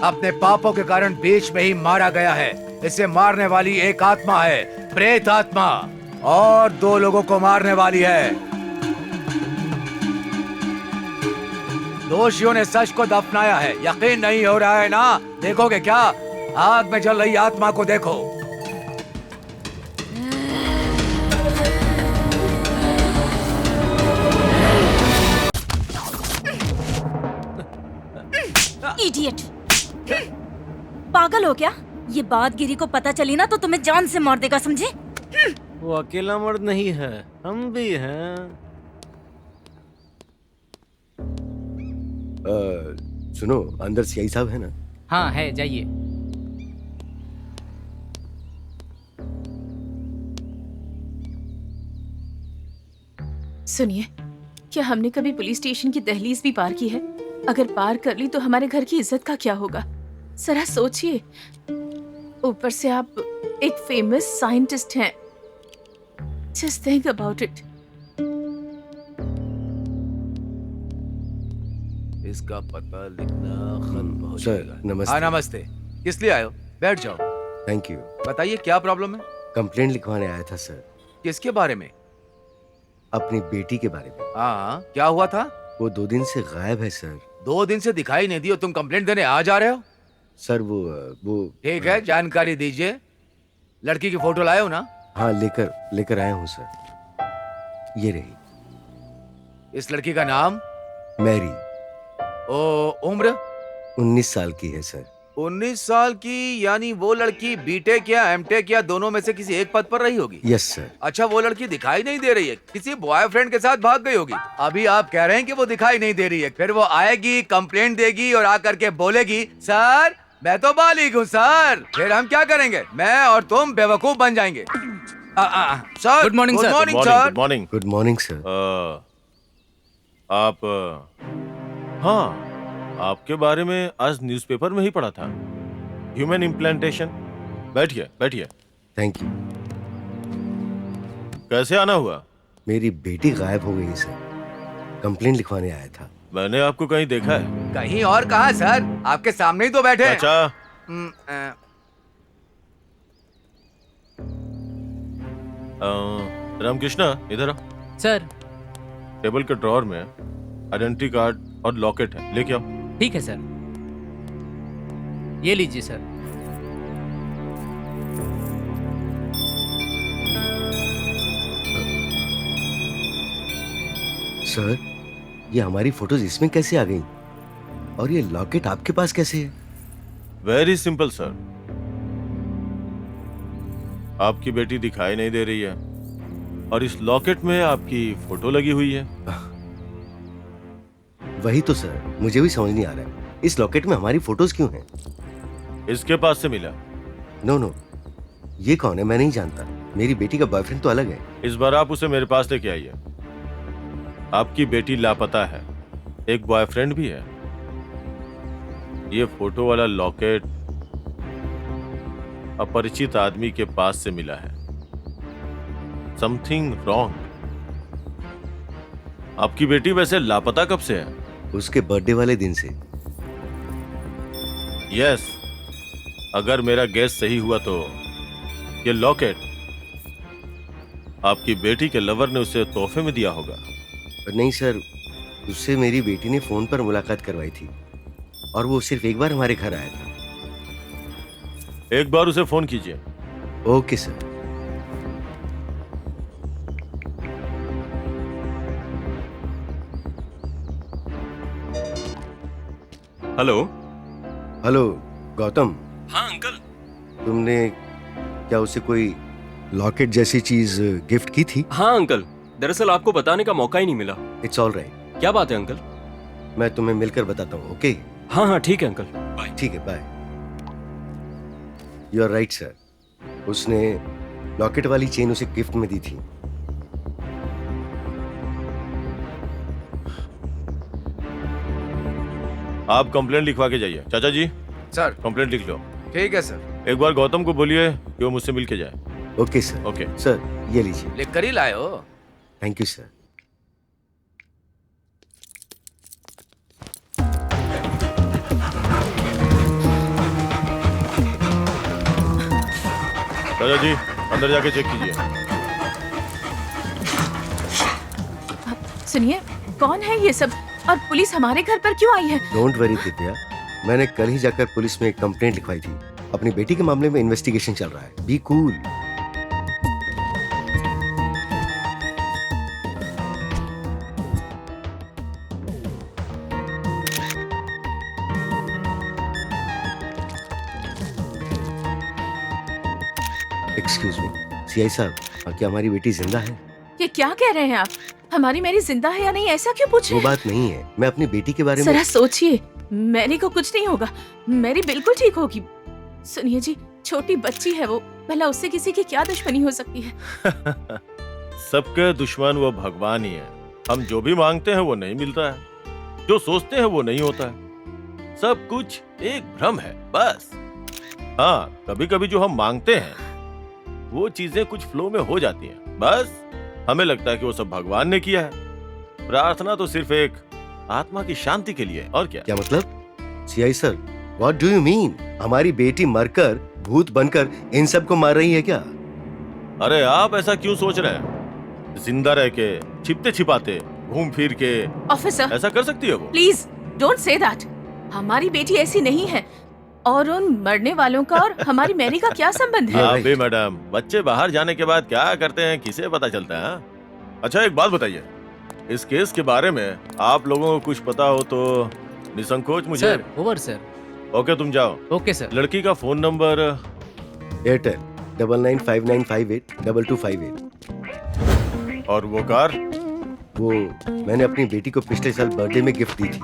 अपने पापों के कारण बीच में ही मारा गया है। इसे मारने वाली एक आत्मा है, प्रेत आत्मा, और 2 लोगों को मारने वाली है। दोषियों ने सच को दफनाया है, यकीन नहीं हो रहा है ना? देखोगे क्या? आग में जल रही आत्मा को देखो। इडियट, पागल हो क्या? ये बात गिरी को पता चली ना तो तुम्हें जान से मार देगा, समझे? वो अकेला मर्द नहीं है, हम भी हैं। सुनो, अंदर सीआई साहब है ना? हाँ है, जाइए। सुनिए, क्या हमने कभी पुलिस स्टेशन की दहलीज भी पार की है? अगर पार कर ली तो हमारे घर की इज्जत का क्या होगा? जरा सोचिए, ऊपर से आप एक फेमस साइंटिस्ट हैं। Just think about it. इसका पता लिखना खत्म हो सर, जाएगा। नमस्ते। हाँ नमस्ते, किस लिए आए हो? बैठ जाओ। Thank you. बताइए क्या प्रॉब्लम है? कंप्लेंट लिखवाने आया था सर। किसके बारे में? अपनी बेटी के बारे में। हाँ, क्या हुआ था? वो 2 दिन से गायब है सर। 2 दिन से दिखाई नहीं दी और तुम कंप्लेंट देने आ जा रहे हो? सर वो ठीक है, जानकारी दीजिए। लड़की की फोटो लाए हो ना? हाँ, लेकर आया हूँ सर। ये रही। इस लड़की का नाम? मैरी। उम्र? 19 साल की है सर। 19 साल की, यानी वो लड़की बीटेक या एमटेक या दोनों में से किसी एक पद पर रही होगी। Yes sir. अच्छा, वो लड़की दिखाई नहीं दे रही है, किसी बॉयफ्रेंड के साथ भाग गई होगी। अभी आप कह रहे हैं कि वो दिखाई नहीं दे रही है, फिर वो आएगी, कंप्लेंट देगी और आकर के बोलेगी सर मैं तो बालिग हूँ सर। फिर हम क्या करेंगे? मैं और तुम बेवकूफ बन जाएंगे। Sir, good morning sir. Morning sir. Good morning. Good morning sir. आप हाँ, आपके बारे में आज न्यूज़पेपर में ही पढ़ा था, ह्यूमन इम्प्लांटेशन। बैठिए बैठिए। Thank you. कैसे आना हुआ? मेरी बेटी गायब हो गई है सर, कंप्लेंट लिखवाने आया था। मैंने आपको कहीं देखा है? कहीं और कहा सर, आपके सामने ही तो बैठे हैं। अच्छा, रामकृष्णा इधर आओ। सर। टेबल के ड्रॉअर में आइडेंटिटी कार्ड और लॉकेट है, लेके आओ। ठीक है सर, ये लीजिए सर। सर, ये हमारी फोटोज इसमें कैसे आ गई? और ये लॉकेट आपके पास कैसे है? वेरी सिंपल सर, आपकी बेटी दिखाई नहीं दे रही है और इस लॉकेट में आपकी फोटो लगी हुई है। वही तो सर, मुझे भी समझ नहीं आ रहा है, इस लॉकेट में हमारी फोटोज क्यों हैं? इसके पास से मिला। नो, ये कौन है? मैं नहीं जानता। मेरी बेटी का बॉयफ्रेंड तो अलग है। इस बार आप उसे मेरे पास लेके आइए। आपकी बेटी लापता है, एक बॉयफ्रेंड भी है। ये फोटो वाला लॉकेट अपरिचित आदमी के पास से मिला है। Something wrong. आपकी बेटी वैसे लापता कब से है? उसके बर्थडे वाले दिन से। यस, अगर मेरा गैस सही हुआ तो ये लॉकेट आपकी बेटी के लवर ने उसे तोहफे में दिया होगा। नहीं सर, उससे मेरी बेटी ने फोन पर मुलाकात करवाई थी और वो सिर्फ एक बार हमारे घर आया था। एक बार उसे फोन कीजिए। Okay sir. हेलो गौतम। हाँ अंकल। तुमने क्या उसे कोई लॉकेट जैसी चीज गिफ्ट की थी? हाँ अंकल, दरअसल आपको बताने का मौका ही नहीं मिला। It's all right. क्या बात है अंकल? मैं तुम्हें मिलकर बताता हूँ। ओके? हाँ ठीक है अंकल, बाय। ठीक है, bye. You are right sir, उसने लॉकेट वाली चेन उसे गिफ्ट में दी थी। आप कंप्लेंट लिखवा के जाइए। चाचा जी सर। कंप्लेंट लिख लो। ठीक है सर। एक बार गौतम को बोलिए कि वो मुझसे मिल के जाए। Okay sir. ओके सर, ये लीजिए। लिख कर ही लाए हो। Thank you sir. चाचा जी अंदर जाके चेक कीजिए। सुनिए, कौन है ये सब और पुलिस हमारे घर पर क्यों आई है? डोंट वरी दिव्या, मैंने कल ही जाकर पुलिस में एक कंप्लेंट लिखवाई थी। अपनी बेटी के मामले में इन्वेस्टिगेशन चल रहा है। Be cool. Excuse me, CI साहब, क्या हमारी बेटी जिंदा है? ये क्या कह रहे हैं आप? हमारी मैरी जिंदा है या नहीं, ऐसा क्यों पूछ रहे वो हैं? बात नहीं है, मैं अपनी बेटी के बारे में। जरा सोचिए, मैरी को कुछ नहीं होगा, मैरी बिल्कुल ठीक होगी। सुनिए जी, छोटी बच्ची है वो, भला उससे किसी की क्या दुश्मनी हो सकती है? सबके दुश्मन वो भगवान ही है। हम जो भी मांगते हैं वो नहीं मिलता है, जो सोचते हैं वो नहीं होता है। सब कुछ एक भ्रम है बस। हाँ, कभी कभी जो हम मांगते हैं वो चीजें कुछ फ्लो में हो जाती हैं। बस हमें लगता है कि वो सब भगवान ने किया है। प्रार्थना तो सिर्फ एक आत्मा की शांति के लिए, और क्या? क्या मतलब? CI sir, what do you mean? हमारी बेटी मरकर भूत बनकर इन सब को मार रही है क्या? अरे आप ऐसा क्यों सोच रहे हैं? जिंदा रह के, छिपते छिपाते, घूम फिर के ऑफिसर, ऐसा कर सकती है वो? Please don't say that. हमारी बेटी ऐसी नहीं है। और उन मरने वालों का और हमारी मैरी का क्या संबंध है? हाँ बे मैडम, बच्चे बाहर जाने के बाद क्या करते हैं किसे पता चलता है? अच्छा एक बात बताइए, इस केस के बारे में आप लोगों को कुछ पता हो तो निसंकोच मुझे। Sir, over sir. ओके तुम जाओ। Okay sir. लड़की का फोन नंबर एयरटेल 9959582258। और वो कार? वो मैंने अपनी बेटी को पिछले साल बर्थडे में गिफ्ट दी थी।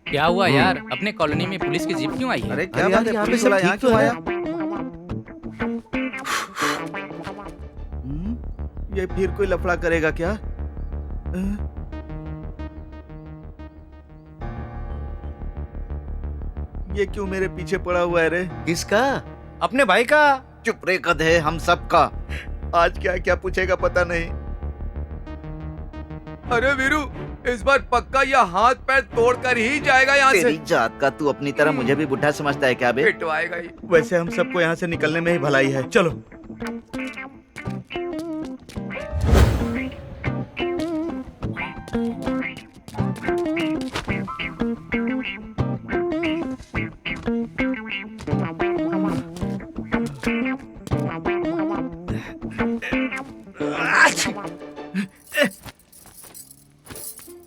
क्या हुआ यार, अपने कॉलोनी में पुलिस की जीप क्यों आई है? अरे क्या बात है, पुलिस वाला यहाँ क्यों आया? ये फिर कोई लफड़ा करेगा क्या? ये क्यों मेरे पीछे पड़ा हुआ है रे? किसका? अपने भाई का। चुप रे गधे, हम सब का। आज क्या क्या पूछेगा पता नहीं। अरे वीरू, इस बार पक्का यह हाथ पैर तोड़कर ही जाएगा यहाँ से। तेरी जात का तू अपनी तरह मुझे भी बुढ़ा समझता है क्या बे? पिटवाएगा ही। वैसे हम सबको यहाँ से निकलने में ही भलाई है। चलो।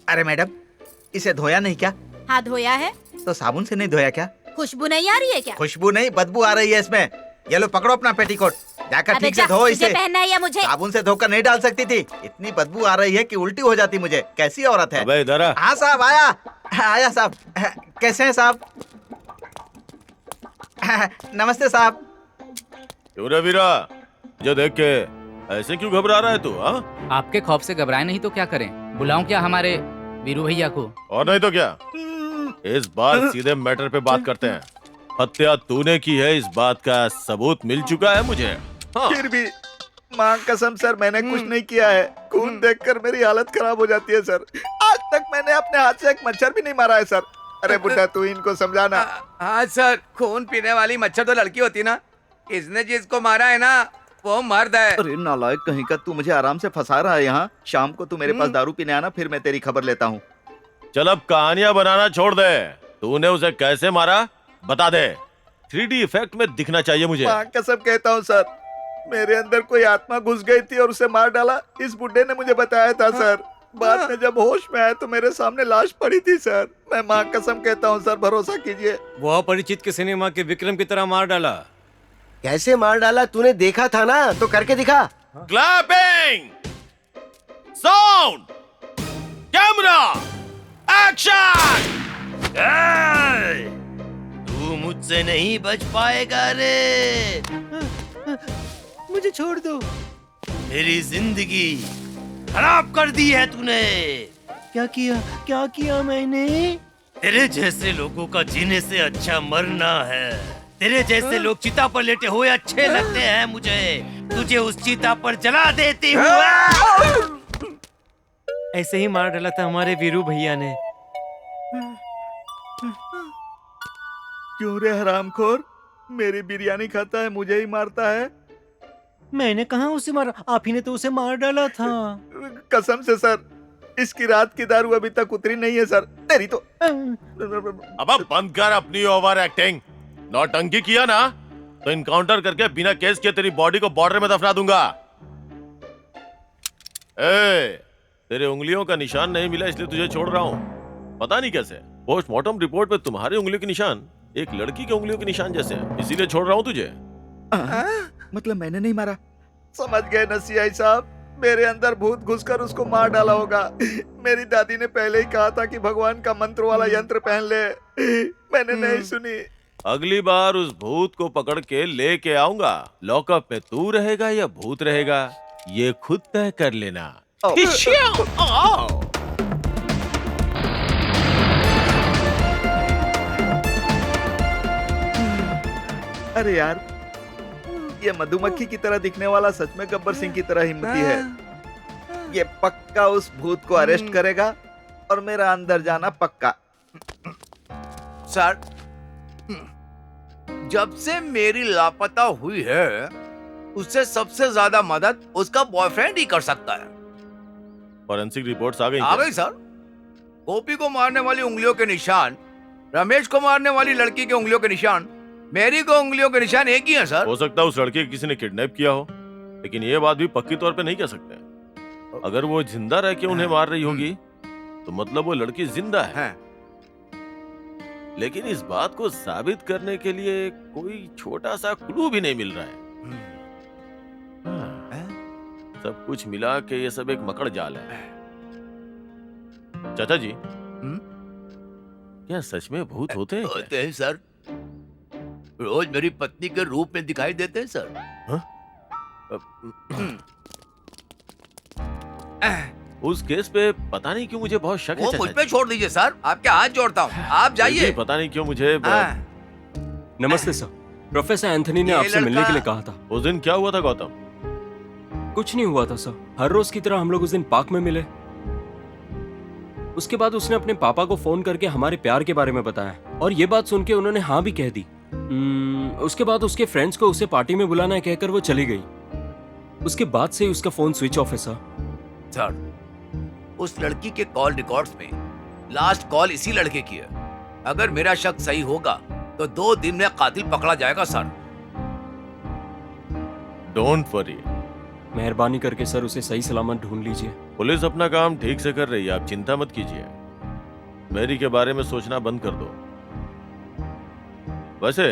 अरे मैडम, इसे धोया नहीं क्या? हाथ धोया है तो साबुन से नहीं धोया क्या? खुशबू नहीं आ रही है क्या? खुशबू नहीं, बदबू आ रही है इसमें। ये लो पकड़ो अपना पेटीकोट, जाकर अबे ठीक से जा, धो तुझे इसे। पहनना है या मुझे? साबुन से धोकर नहीं डाल सकती थी, इतनी बदबू आ रही है कि उल्टी हो जाती मुझे। कैसी औरत है? अबे इधर आ। हाँ साहब आया साहब। कैसे हैं साहब? नमस्ते साहब। क्यों रे वीरा, जो देख के ऐसे क्यों घबरा रहा है तू? हाँ, आपके खौफ से घबराए नहीं तो क्या करें? बुलाऊं क्या हमारे वीरू भैया को? और नहीं तो क्या। इस बार सीधे मैटर पे बात करते हैं। हत्या तूने की है, इस बात का सबूत मिल चुका है मुझे। हाँ। फिर भी मां कसम सर, मैंने कुछ नहीं किया है। खून देखकर मेरी हालत खराब हो जाती है सर। आज तक मैंने अपने हाथ से एक मच्छर भी नहीं मारा है सर। अरे बुड्ढा तू इनको समझाना। हाँ सर, खून पीने वाली मच्छर तो लड़की होती ना। इसने जिसको मारा है ना वो मर्द है। अरे नालायक कहीं का, तू मुझे आराम से फंसा रहा है यहाँ। शाम को तू मेरे पास दारू पीने आना, फिर मैं तेरी खबर लेता हूँ। चल अब कहानियां बनाना छोड़ दे। तूने उसे कैसे मारा बता दे। 3D इफेक्ट में दिखना चाहिए मुझे। मां कसम कहता हूँ सर, मेरे अंदर कोई आत्मा घुस गई थी और उसे मार डाला। इस बुड्ढे ने मुझे बताया था सर। बाद में जब होश में आया तो मेरे सामने लाश पड़ी थी सर। मैं मां कसम कहता हूँ सर, भरोसा कीजिए। वो अपरिचित के सिनेमा के विक्रम की तरह मार डाला। कैसे मार डाला? तूने देखा था ना, तो करके दिखा। Clapping, sound, camera, action. तू मुझसे नहीं बच पाएगा रे। मुझे छोड़ दो। मेरी जिंदगी खराब कर दी है तूने। क्या किया मैंने? तेरे जैसे लोगों का जीने से अच्छा मरना है। तेरे जैसे लोग चिता पर लेटे हुए अच्छे लगते हैं मुझे। तुझे उस चिता पर जला देती हूँ। ऐसे ही मार डाला था हमारे वीरू भैया ने। क्यों रे हरामखोर, मेरी बिरयानी खाता है, मुझे ही मारता है। मैंने कहा उसे मारा, आप ही ने तो उसे मार डाला था। कसम से सर, इसकी रात की दारू अभी तक उतरी नहीं है सर। तेरी तो अब बंद कर अपनी ओवर एक्टिंग। नौटंकी किया ना तो इनकाउंटर करके बिना केस के तेरी बॉडी को बॉर्डर में दफना दूंगा। तेरे उंगलियों का निशान नहीं मिला इसलिए तुझे छोड़ रहा हूँ। पता नहीं कैसे पोस्टमार्टम रिपोर्ट में तुम्हारी उंगलियों के निशान एक लड़की की उंगलियों के निशान जैसे है, इसीलिए छोड़ रहा हूँ तुझे। मतलब मैंने नहीं मारा? समझ गए ना सीआई साहब, मेरे अंदर भूत घुसकर उसको मार डाला होगा। मेरी दादी ने पहले ही कहा था कि भगवान का मंत्र वाला यंत्र पहन ले, मैंने नहीं सुनी। अगली बार उस भूत को पकड़ के लेके आऊंगा। लॉकअप में तू रहेगा या भूत रहेगा ये खुद तय कर लेना। अरे यार, ये मधुमक्खी की तरह दिखने वाला सच में गब्बर सिंह की तरह हिम्मती है। ये पक्का उस भूत को अरेस्ट करेगा और मेरा अंदर जाना पक्का। सर, जब से मेरी लापता हुई है उससे सबसे ज्यादा मदद उसका बॉयफ्रेंड ही कर सकता है। फॉरेंसिक रिपोर्ट्स आ गई? आ गई सर। गोपी को मारने वाली उंगलियों के निशान, रमेश को मारने वाली लड़की के उंगलियों के निशान, मेरी को उंगलियों के निशान एक ही है सर। हो सकता है उस लड़के को किसी ने किडनैप किया हो, लेकिन ये बात भी पक्की तौर पे नहीं कह सकते। अगर वो जिंदा रह के उन्हें मार रही होगी तो मतलब वो लड़की जिंदा है। लेकिन इस बात को साबित करने के लिए कोई छोटा सा क्लू भी नहीं मिल रहा है। सब कुछ मिला के ये सब एक मकड़ जाल है। चाचा जी, क्या सच में भूत होते हैं? होते हैं सर, रोज मेरी पत्नी के रूप में दिखाई देते हैं सर। उस केस पे पता नहीं क्यों मुझे बहुत शक है। वो मुझ पे छोड़ दीजिए सर, आपके हाथ जोड़ता हूँ, आप जाइए। पता नहीं क्यों मुझे। नमस्ते सर, प्रोफेसर एंथनी ने आपसे मिलने के लिए कहा था। उस दिन क्या हुआ था गौतम? कुछ नहीं हुआ था सर, हर रोज की तरह हम लोग उस दिन पार्क में मिले। उसके बाद उसने अपने पापा को फोन करके हमारे प्यार के बारे में बताया और ये बात सुन के उन्होंने हाँ भी कह दी। उसके बाद उसके फ्रेंड्स को उसे पार्टी में बुलाना है कहकर वो चली गई। उसके बाद से उसका फोन स्विच ऑफ है सर। सर, उस लड़की के कॉल रिकॉर्ड्स में लास्ट कॉल इसी लड़के की है। अगर मेरा शक सही होगा तो 2 दिन में कातिल पकड़ा जाएगा सर। डोंट वरी, मेहरबानी करके सर उसे सही सलामत ढूंढ लीजिए। पुलिस अपना काम ठीक से कर रही है, आप चिंता मत कीजिए। मैरी के बारे में सोचना बंद कर दो। वैसे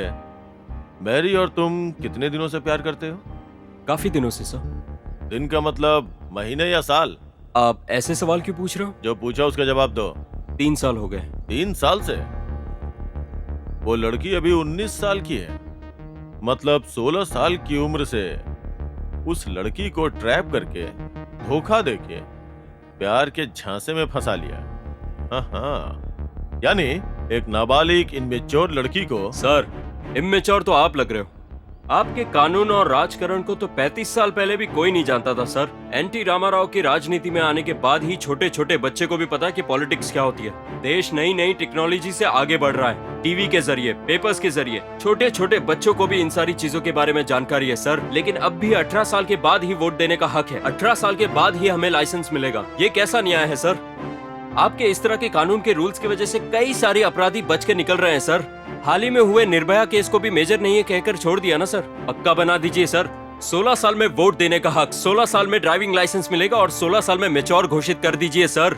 मैरी और तुम कितने दिनों से प्यार करते हो? काफी दिनों से सर। दिन का मतलब महीने या साल? आप ऐसे सवाल क्यों पूछ रहे हो? जो पूछा उसका जवाब दो। 3 साल हो गए। 3 साल से? वो लड़की अभी 19 साल की है, मतलब 16 साल की उम्र से उस लड़की को ट्रैप करके धोखा देके प्यार के झांसे में फंसा लिया। हाँ, यानी एक नाबालिग इनमेच्योर लड़की को। सर, इमेच्योर तो आप लग रहे हो। आपके कानून और राजकारण को तो 35 साल पहले भी कोई नहीं जानता था सर। एनटी रामाराव की राजनीति में आने के बाद ही छोटे छोटे बच्चे को भी पता है कि पॉलिटिक्स क्या होती है। देश नई नई टेक्नोलॉजी से आगे बढ़ रहा है। टीवी के जरिए, पेपर्स के जरिए छोटे छोटे बच्चों को भी इन सारी चीजों के बारे में जानकारी है सर। लेकिन अब भी 18 साल के बाद ही वोट देने का हक है। 18 साल के बाद ही हमें लाइसेंस मिलेगा। ये कैसा न्याय है सर? आपके इस तरह के कानून के रूल्स की वजह से कई सारे अपराधी बच के निकल रहे हैं सर। हाल ही में हुए निर्भया केस को भी मेजर नहीं है कहकर छोड़ दिया ना सर। पक्का बना दीजिए सर। 16 साल में वोट देने का हक, 16 साल में ड्राइविंग लाइसेंस मिलेगा और 16 साल में मैच्योर घोषित कर दीजिए सर।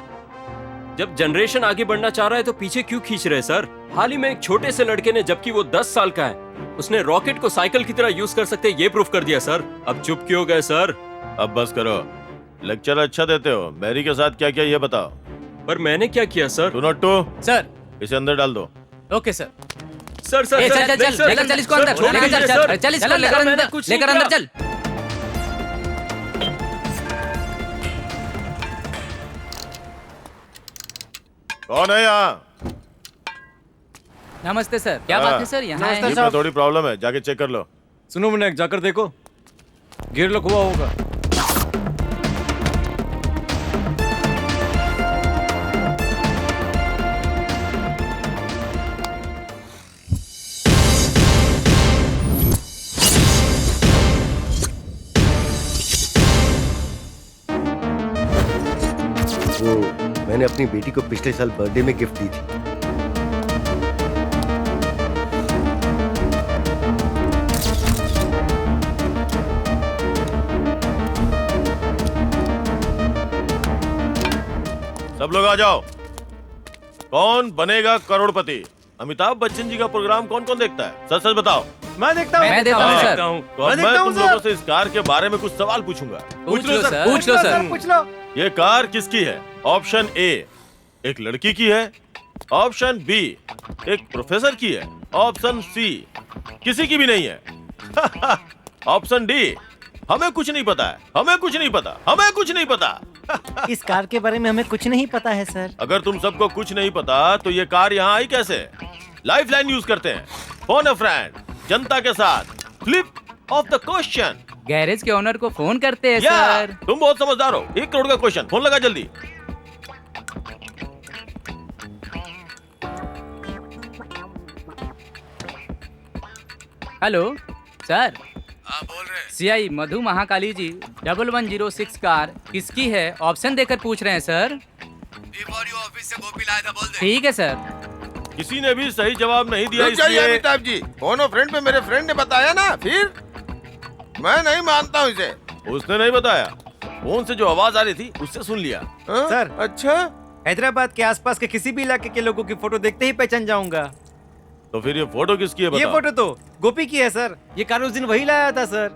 जब जनरेशन आगे बढ़ना चाह रहा है तो पीछे क्यों खींच रहे हैं सर? हाल ही में एक छोटे से लड़के ने, जबकि वो 10 साल का है, उसने रॉकेट को साइकिल की तरह यूज कर सकते ये प्रूफ कर दिया सर। अब चुप क्यों हो गए सर? अब बस करो, लेक्चर अच्छा देते हो। मैरी के साथ क्या किया ये बताओ। पर मैंने क्या किया sir? Do not to. Sir. इसे अंदर डाल दो। Okay sir. सर सर चल चल चल लेकर चल इसको अंदर, लेकर चल चल चल इसको लेकर अंदर चल। कौन है यहाँ? नमस्ते सर, क्या बात है सर? यहाँ आए हैं। जीप में थोड़ी प्रॉब्लम है, जाके चेक कर लो। सुनो विनायक, जाकर देखो, गियर लॉक हुआ होगा। वो मैंने अपनी बेटी को पिछले साल बर्थडे में गिफ्ट दी थी। सब लोग आ जाओ। कौन बनेगा करोड़पति? अमिताभ बच्चन जी का प्रोग्राम कौन कौन देखता है? सच सच बताओ। मैं देखता हूँ। मैं देखता हूँ सर। तो अब मैं तुम लोगों से इस कार के बारे में कुछ सवाल पूछूंगा। पूछ लो सर, पूछ लो सर। पूछ लो। ये कार किसकी है? ऑप्शन ए एक लड़की की है, ऑप्शन बी एक प्रोफेसर की है, ऑप्शन सी किसी की भी नहीं है, ऑप्शन डी हमें कुछ नहीं पता है। हमें कुछ नहीं पता, हमें कुछ नहीं पता। इस कार के बारे में हमें कुछ नहीं पता है सर। अगर तुम सबको कुछ नहीं पता तो ये कार यहाँ आई कैसे? लाइफ लाइन यूज करते हैं, फोन अ फ्रेंड, जनता के साथ, flip of the question. Garage के ओनर को फोन करते हैं सर। तुम बहुत समझदार हो। 1 करोड़ का क्वेश्चन, फोन लगा जल्दी। Hello sir. बोल रहे। सीआई मधु महाकाली जी 1106 कार किसकी है ऑप्शन देकर पूछ रहे हैं सर। ऑफिस से कॉपी लाया था, बोल दे। ठीक है सर। किसी ने भी सही जवाब नहीं दिया, रुक जाइए इसलिए अमिताभ जी, फोन और फ्रेंड पे मेरे फ्रेंड ने बताया ना, फिर मैं नहीं मानता हूँ इसे। उसने नहीं बताया, फोन से जो आवाज आ रही थी उससे सुन लिया। सर, अच्छा, हैदराबाद के आसपास के किसी भी इलाके के लोगों की फोटो देखते ही पहचान जाऊंगा। तो फिर ये फोटो किसकी है ये बताओ? फोटो तो गोपी की है सर। ये कार उस दिन वही लाया था सर।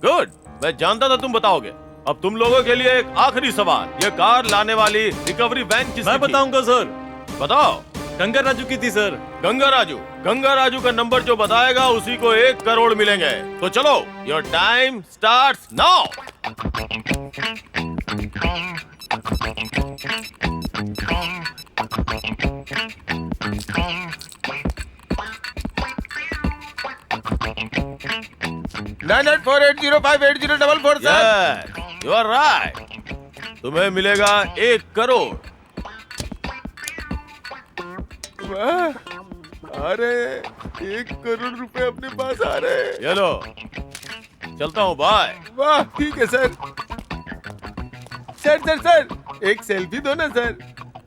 गुड, मैं जानता था तुम बताओगे। अब तुम लोगों के लिए एक आखिरी सवाल, ये कार लाने वाली रिकवरी वैन किसकी मैं थी? बताऊंगा सर। बताओ। गंगा राजू की थी सर। गंगा राजू का नंबर जो बताएगा उसी को 1 करोड़ मिलेंगे। तो चलो, your time starts now. Nine 9848058044 sir. You are right. तुम्हें मिलेगा 1 करोड़। अरे 1 करोड़ रुपए अपने पास आ रहे हैं। ये लो, चलता हूँ, बाय। वाह, ठीक है सर। सर एक सेल्फी दो ना सर।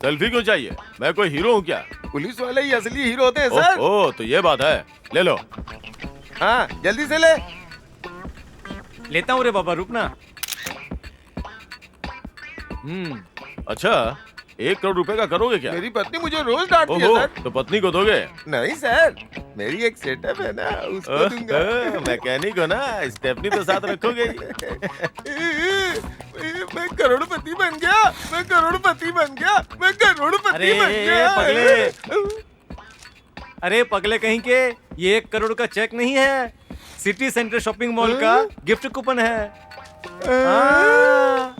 सेल्फी क्यों चाहिए? मैं कोई हीरो हूँ क्या? पुलिस वाले ही असली हीरो होते हैं सर। ओ, तो ये बात है। ले लो। हाँ, जल्दी से ले। लेता हूँ रे बाबा, रुकना। अच्छा, 1 करोड़ रुपए का करोगे क्या? मेरी पत्नी मुझे रोज डांटती है ओहो, सर। तो पत्नी को दोगे? नहीं सर, मेरी एक सेटअप है ना, उसको दूंगा। मैकेनिक हो ना, स्टेपनी तो साथ रखोगे ही। मैं करोड़पति बन गया, मैं करोड़पति बन गया, मैं करोड़पति बन गया। अरे पगले कहीं के, ये 1 करोड़ का चेक नहीं है, सिटी सेंटर शॉपिंग मॉल का गिफ्ट कूपन है। हाँ।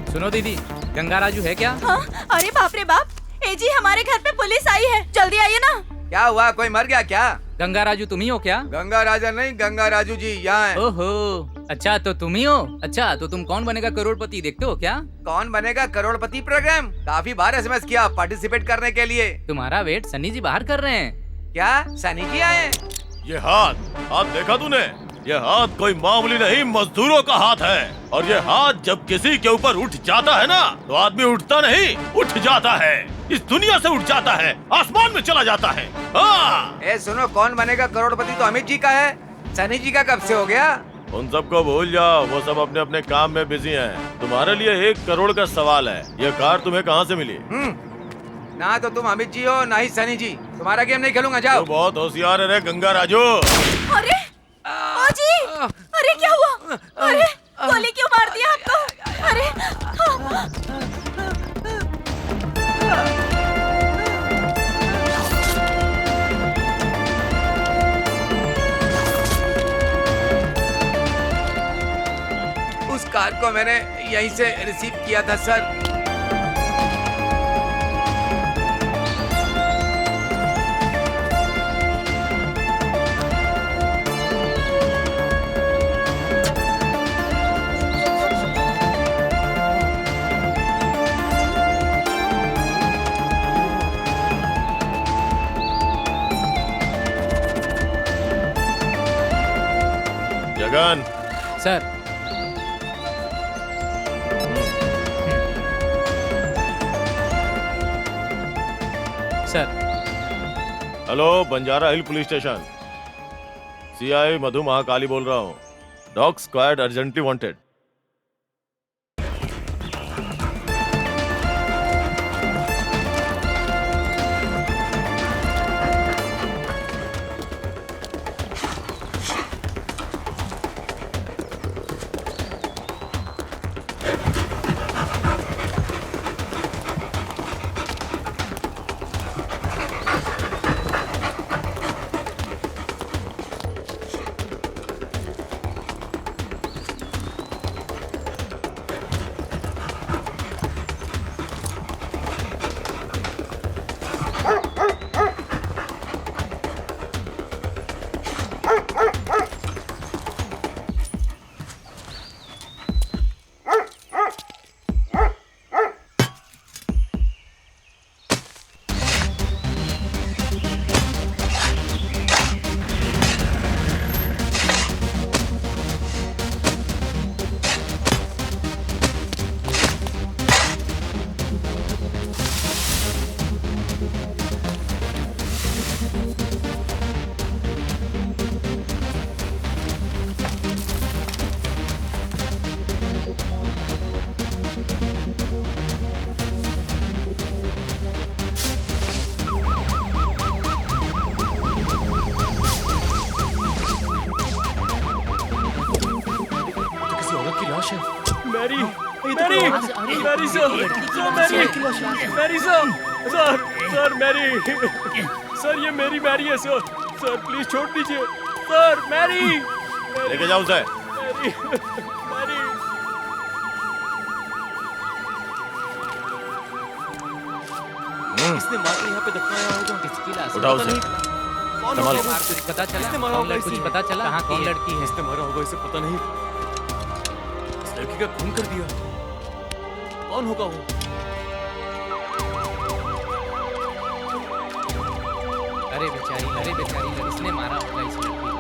सुनो दीदी, गंगा राजू है क्या? हाँ? अरे बाप रे बाप, ए जी हमारे घर पे पुलिस आई है, जल्दी आइए ना। क्या हुआ, कोई मर गया क्या? गंगा राजू तुम ही हो क्या? गंगा राजा नहीं, गंगा राजू जी यहाँ है। ओहो, अच्छा तो तुम ही हो। अच्छा तो तुम कौन बनेगा करोड़पति देखते हो क्या? कौन बनेगा करोड़पति प्रोग्राम काफी बार SMS किया पार्टिसिपेट करने के लिए। तुम्हारा वेट सन्नी जी बाहर कर रहे हैं। क्या सनी जी आए? ये हाथ देखा तूने? ये हाथ कोई मामूली नहीं, मजदूरों का हाथ है। और ये हाथ जब किसी के ऊपर उठ जाता है ना, तो आदमी उठता नहीं, उठ जाता है। इस दुनिया से उठ जाता है, आसमान में चला जाता है। हाँ। ए सुनो, कौन बनेगा करोड़पति तो अमित जी का है, सनी जी का कब से हो गया? उन सबको भूल जाओ, वो सब अपने अपने काम में बिजी हैं। तुम्हारे लिए 1 करोड़ का सवाल है, ये कार तुम्हें कहाँ से मिली? ना तो तुम अमित जी हो, ना ही सनी जी। तुम्हारा गेम नहीं खेलूंगा, जाओ। तो बहुत होशियार है रे गंगा राजू। अरे जी, अरे क्या हुआ? अरे गोली क्यों मार दिया आपको? अरे उस कार को मैंने यहीं से रिसीव किया था sir. Jagan sir. Sir. Hello, Banjara hill police station, CI Madhu Mahakali बोल रहा हूँ। Dog squad urgently wanted. Mary, Mary, Mary sir, Mary sir, Mary, sir ये मेरी मैरी है सर, सर प्लीज छोड़ दीजिए, सर मैरी, लेके जाओ उसे। Mary, Mary. इसने मार के यहाँ पे दफनाया होगा। किसकी लाश? उठाओ उसे। संभालो। कुछ पता चला? इसने मारा होगा, कुछ पता चला? कहाँ कौन लड़की है? इसने मारा होगा, इसे पता नहीं। इस लड़की का खून कर दिया। कौन होगा वो? अरे बेचारी इसने मारा होगा इस लड़की को।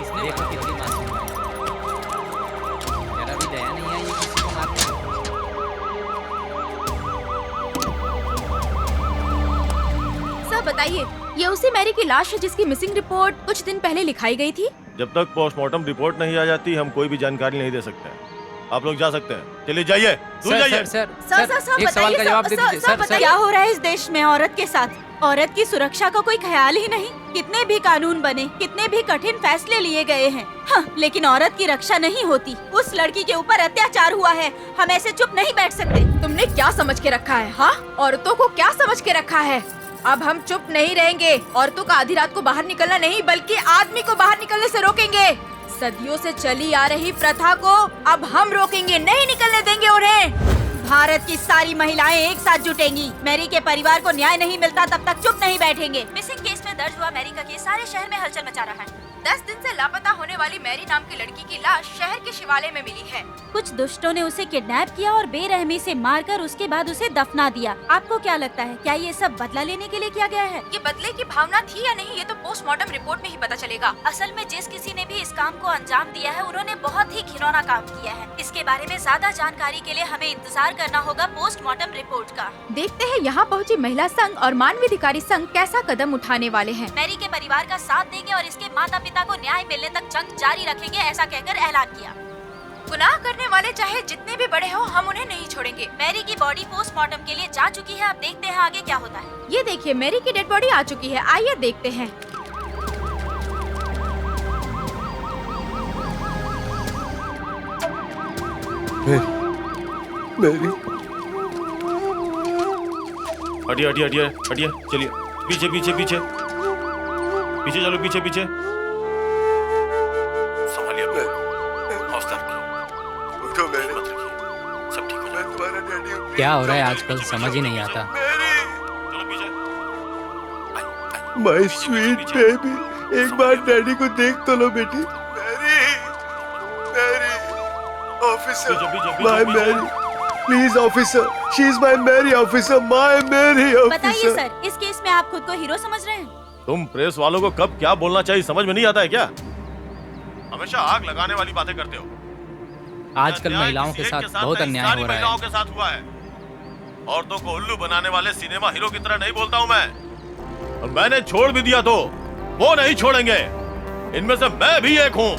इसने देखो कितनी मासूम है, जरा भी दया नहीं आई ये किसी को मारने को। सर बताइए, ये उसी मैरी की लाश है जिसकी मिसिंग रिपोर्ट कुछ दिन पहले लिखाई गई थी? जब तक पोस्टमार्टम रिपोर्ट नहीं आ जाती हम कोई भी जानकारी नहीं दे सकते हैं। आप लोग जा सकते हैं, चलिए जाइए, दूर जाइए। सर एक सवाल का जवाब दे दीजिए सर। क्या हो रहा है इस देश में औरत के साथ? औरत की सुरक्षा का कोई ख्याल ही नहीं। कितने भी कानून बने, कितने भी कठिन फैसले लिए गए हैं, हाँ, लेकिन औरत की रक्षा नहीं होती। उस लड़की के ऊपर अत्याचार हुआ है, हम ऐसे चुप नहीं बैठ सकते। तुमने क्या समझ के रखा है? हाँ, औरतों को क्या समझ के रखा है? अब हम चुप नहीं रहेंगे। औरतों का आधी रात को बाहर निकलना नहीं बल्कि आदमी को बाहर निकलने से रोकेंगे। सदियों से चली आ रही प्रथा को अब हम रोकेंगे, नहीं निकलने देंगे उन्हें। भारत की सारी महिलाएं एक साथ जुटेंगी। मैरी के परिवार को न्याय नहीं मिलता तब तक चुप नहीं बैठेंगे। मिसिंग केस में दर्ज हुआ मैरी का केस सारे शहर में हलचल मचा रहा है। 10 दिन से लापता होने वाली मैरी नाम की लड़की की लाश शहर के शिवालय में मिली है। कुछ दुष्टों ने उसे किडनैप किया और बेरहमी से मारकर उसके बाद उसे दफना दिया। आपको क्या लगता है, क्या ये सब बदला लेने के लिए किया गया है? ये बदले की भावना थी या नहीं, ये तो पोस्टमार्टम रिपोर्ट में ही पता चलेगा। असल में जिस किसी ने भी इस काम को अंजाम दिया है उन्होंने बहुत ही घिनौना काम किया है। इसके बारे में ज्यादा जानकारी के लिए हमें इंतजार करना होगा पोस्टमार्टम रिपोर्ट का। देखते हैं यहाँ पहुँची महिला संघ और मानवाधिकारी संघ कैसा कदम उठाने वाले हैं। मैरी के परिवार का साथ देंगे और इसके माता पिता को न्याय मिलने तक जंग जारी रखेंगे, ऐसा कहकर ऐलान किया। गुनाह करने वाले चाहे जितने भी बड़े हो, हम उन्हें नहीं छोड़ेंगे। मैरी की बॉडी पोस्टमार्टम के लिए जा चुकी है, अब देखते हैं आगे क्या होता है। ये देखिए, मैरी की डेड बॉडी आ चुकी है, आइए देखते हैं। मैरी, हटिए हटिए हटिए हटिए, चलिए पीछे पीछे पीछे पीछे चलो, पीछे पीछे। संभालिए अपने को, हौसला रखिए, उठो मैरी, मत रखिए, सब ठीक हो जाएगा। तुम्हारा डैडी हूँ। क्या हो रहा है आजकल समझ ही नहीं आता। चलो पीछे। माय स्वीट बेबी, एक बार डैडी को देख तो लो बेटी। Mary, Mary, officer, my Mary, please officer, she is my Mary officer, my Mary officer. बताइए सर, इस केस में आप खुद को हीरो समझ रहे हैं? तुम प्रेस वालों को कब क्या बोलना चाहिए समझ में नहीं आता है क्या? हमेशा आग लगाने वाली बातें करते हो। आजकल महिलाओं के साथ बहुत अन्याय हो रहा महिलाओं है। के साथ हुआ है। औरतों को उल्लू बनाने वाले सिनेमा हीरो की तरह नहीं बोलता हूँ मैं। और मैंने छोड़ भी दिया तो वो नहीं छोड़ेंगे। इनमें से मैं भी एक हूँ।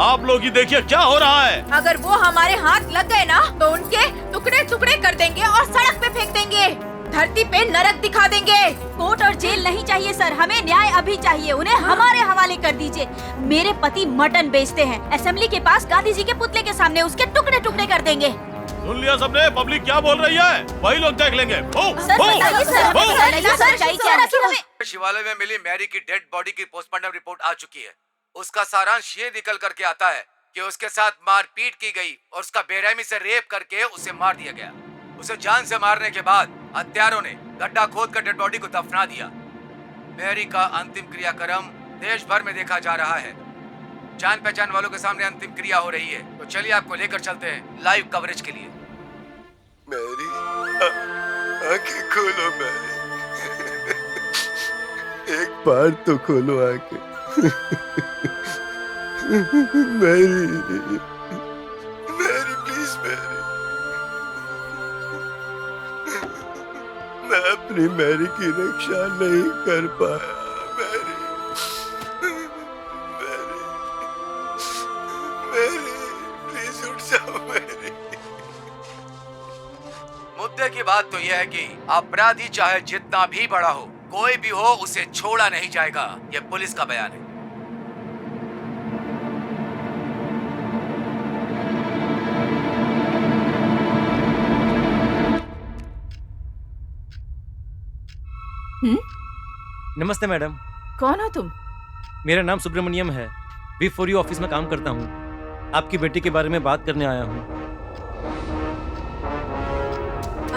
आप लोग ही देखिए क्या हो रहा है। अगर वो हमारे हाथ लग गए ना तो उनके टुकड़े टुकड़े कर देंगे और सड़क पे फेंक देंगे, धरती पे नरक दिखा देंगे। कोर्ट और जेल नहीं चाहिए सर, हमें न्याय अभी चाहिए। उन्हें हमारे हवाले कर दीजिए। मेरे पति मटन बेचते हैं, असेंबली के पास गांधी जी के पुतले के सामने उसके टुकड़े टुकड़े कर देंगे। सुन लिया सबने? पब्लिक क्या बोल रही है वही लोग देख लेंगे। शिवालय में मिली मैरी की डेड बॉडी की पोस्टमार्टम रिपोर्ट आ चुकी है। उसका सारांश ये निकल करके आता है कि उसके साथ मारपीट की गई और उसका बेरहमी से रेप करके उसे मार दिया गया। उसे जान से मारने के बाद हत्यारों ने गड्ढा खोदकर डेड बॉडी को दफना दिया। मैरी का अंतिम क्रियाक्रम देश भर में देखा जा रहा है। जान पहचान वालों के सामने अंतिम क्रिया हो रही है। तो चलिए आपको लेकर चलते हैं लाइव कवरेज के लिए। मैरी, आंखें खोलो मैरी, एक बार तो खोलो आंखें। मैरी, मैरी प्लीज मैरी, मैं अपनी मैरी की रक्षा नहीं कर पाया। मैरी, मैरी, मैरी प्लीज उठ जाओ मैरी। मुद्दे की बात तो यह है कि अपराधी चाहे जितना भी बड़ा हो, कोई भी हो, उसे छोड़ा नहीं जाएगा। यह पुलिस का बयान है। नमस्ते मैडम। कौन हो तुम? मेरा नाम सुब्रमण्यम है। V4U ऑफिस में काम करता हूँ। आपकी बेटी के बारे में बात करने आया हूँ।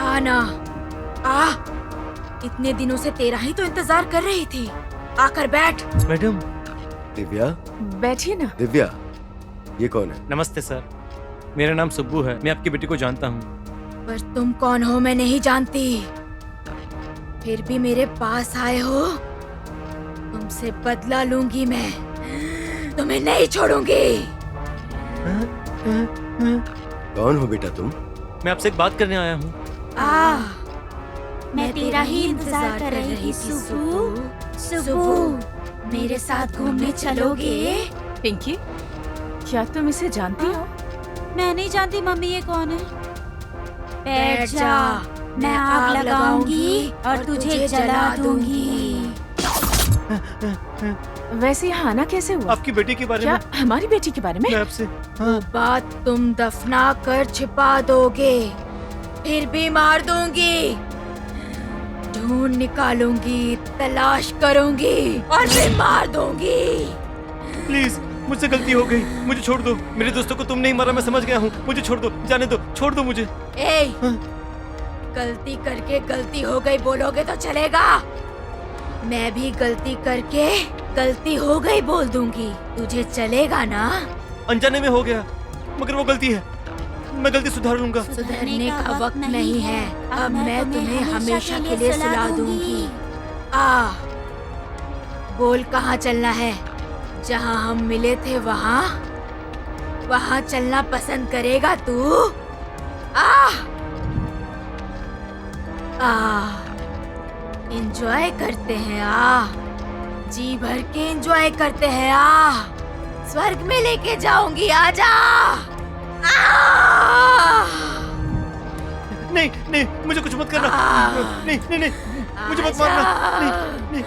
आना, आ, इतने दिनों से तेरा ही तो इंतजार कर रही थी। आकर बैठ। मैडम। दिव्या, बैठिए ना। दिव्या, ये कौन है? नमस्ते सर, मेरा नाम सुब्बू है। मैं आपकी बेटी को जानता हूँ। पर तुम कौन हो मैं नहीं जानती। फिर भी मेरे पास आए हो। तुमसे बदला लूंगी मैं, तुम्हें नहीं छोड़ूंगी। कौन हो बेटा तुम? मैं आपसे एक बात करने आया हूँ। मैं तेरा ही इंतजार कर रही थी सुबु। सुबु, मेरे साथ घूमने चलोगे? पिंकी, क्या तुम इसे जानती हो? मैं नहीं जानती मम्मी ये कौन है। बैठ जा, मैं आग लगाऊंगी और तुझे जला दूंगी। वैसे यहाँ आना कैसे हुआ? आपकी बेटी के बारे क्या में। हमारी बेटी के बारे में? मैं आपसे वो बात तुम दफना कर छिपा दोगे, फिर भी मार दूंगी। ढूंढ निकालूंगी, तलाश करूंगी और फिर मार दूंगी। प्लीज, मुझसे गलती हो गई, मुझे छोड़ दो। मेरे दोस्तों को तुम नहीं मारा, मैं समझ गया हूँ। मुझे छोड़ दो, जाने दो, छोड़ दो मुझे। ए, गलती करके गलती हो गई बोलोगे तो चलेगा। मैं भी गलती करके गलती हो गई बोल दूंगी, तुझे चलेगा ना? अनजाने में हो गया, मगर वो गलती है, मैं गलती सुधार लूंगा। सुधरने का वक्त नहीं है, अब मैं तुम्हें हमेशा के लिए सुला दूंगी। बोल कहाँ चलना है? जहाँ हम मिले थे वहाँ वहाँ चलना पसंद करेगा तू? एंजॉय करते हैं। जी भर के एंजॉय करते हैं। स्वर्ग में लेके जाऊंगी, आजा। नहीं नहीं, मुझे कुछ मत करना। नहीं नहीं नहीं, मुझे मत मारना। नहीं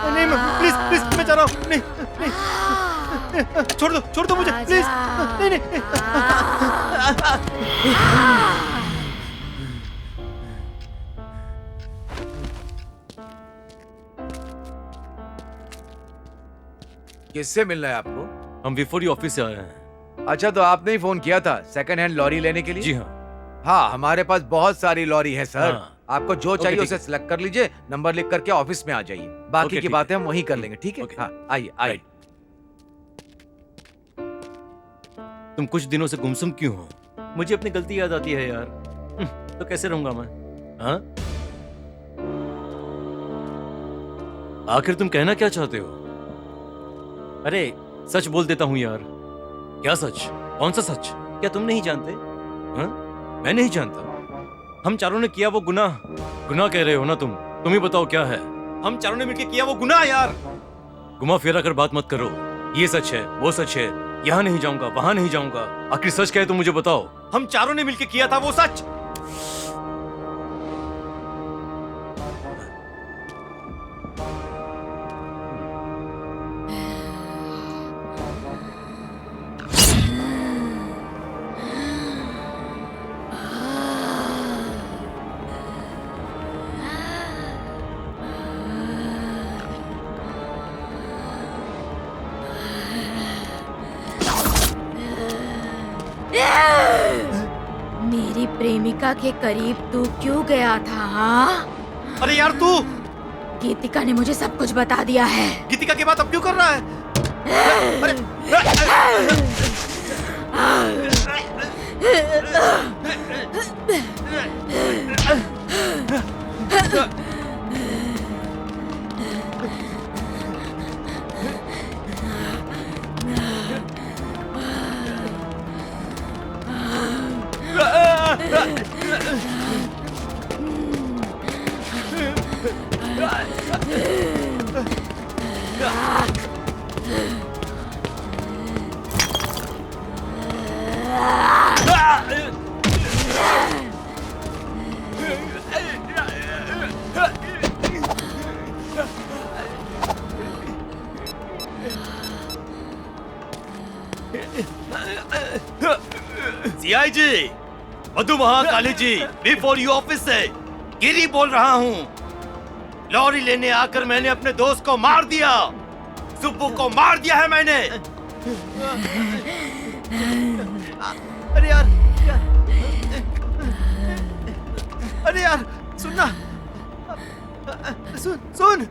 नहीं नहीं, प्लीज प्लीज, मैं जा रहा हूँ। नहीं नहीं, छोड़ दो मुझे, प्लीज। नहीं नहीं। किससे मिलना है आपको? हम विफोरी ऑफिस से आए हैं। अच्छा, तो आपने ही फोन किया था सेकंड हैंड लॉरी लेने के लिए? जी हाँ। हाँ, हमारे पास बहुत सारी लॉरी है सर। हाँ। आपको जो ओके, चाहिए ठीक उसे है। सिलेक्ट कर लीजिए, नंबर लिख करके ऑफिस में आ जाइए। बाकी ओके, की ठीक बातें हम वहीं कर लेंगे, ठीक है? ओके। हाँ, आइए आइए। तुम कुछ दिनों से गुमसुम क्यों हो? मुझे अपनी गलती याद आती है यार। तो कैसे रहूंगा मैं? हाँ? आखिर तुम कहना क्या चाहते हो? अरे सच बोल देता हूं यार। क्या सच? कौन सा सच? क्या तुम नहीं जानते? हाँ? मैं नहीं जानता। हम चारों ने किया वो गुनाह। गुनाह कह रहे हो ना तुम? तुम ही बताओ क्या है? हम चारों ने मिलकर किया वो गुनाह यार। घुमा फिरा कर बात मत करो। ये सच है, वो सच है, यहाँ नहीं जाऊंगा, वहां नहीं जाऊंगा। आखिर सच क्या है तो मुझे बताओ। हम चारों ने मिलकर किया था वो सच। मेरी प्रेमिका के करीब तू क्यों गया था? हाँ? अरे यार तू! गीतिका ने मुझे सब कुछ बता दिया है। गीतिका की बात अब क्यों कर रहा है? CI ji, Madhu Mahakali ji, before you office से गिरी बोल रहा हूँ। लॉरी लेने आकर मैंने अपने दोस्त को मार दिया। सुब्बू को मार दिया है मैंने। अरे यार, अरे यार, सुनना, सुन।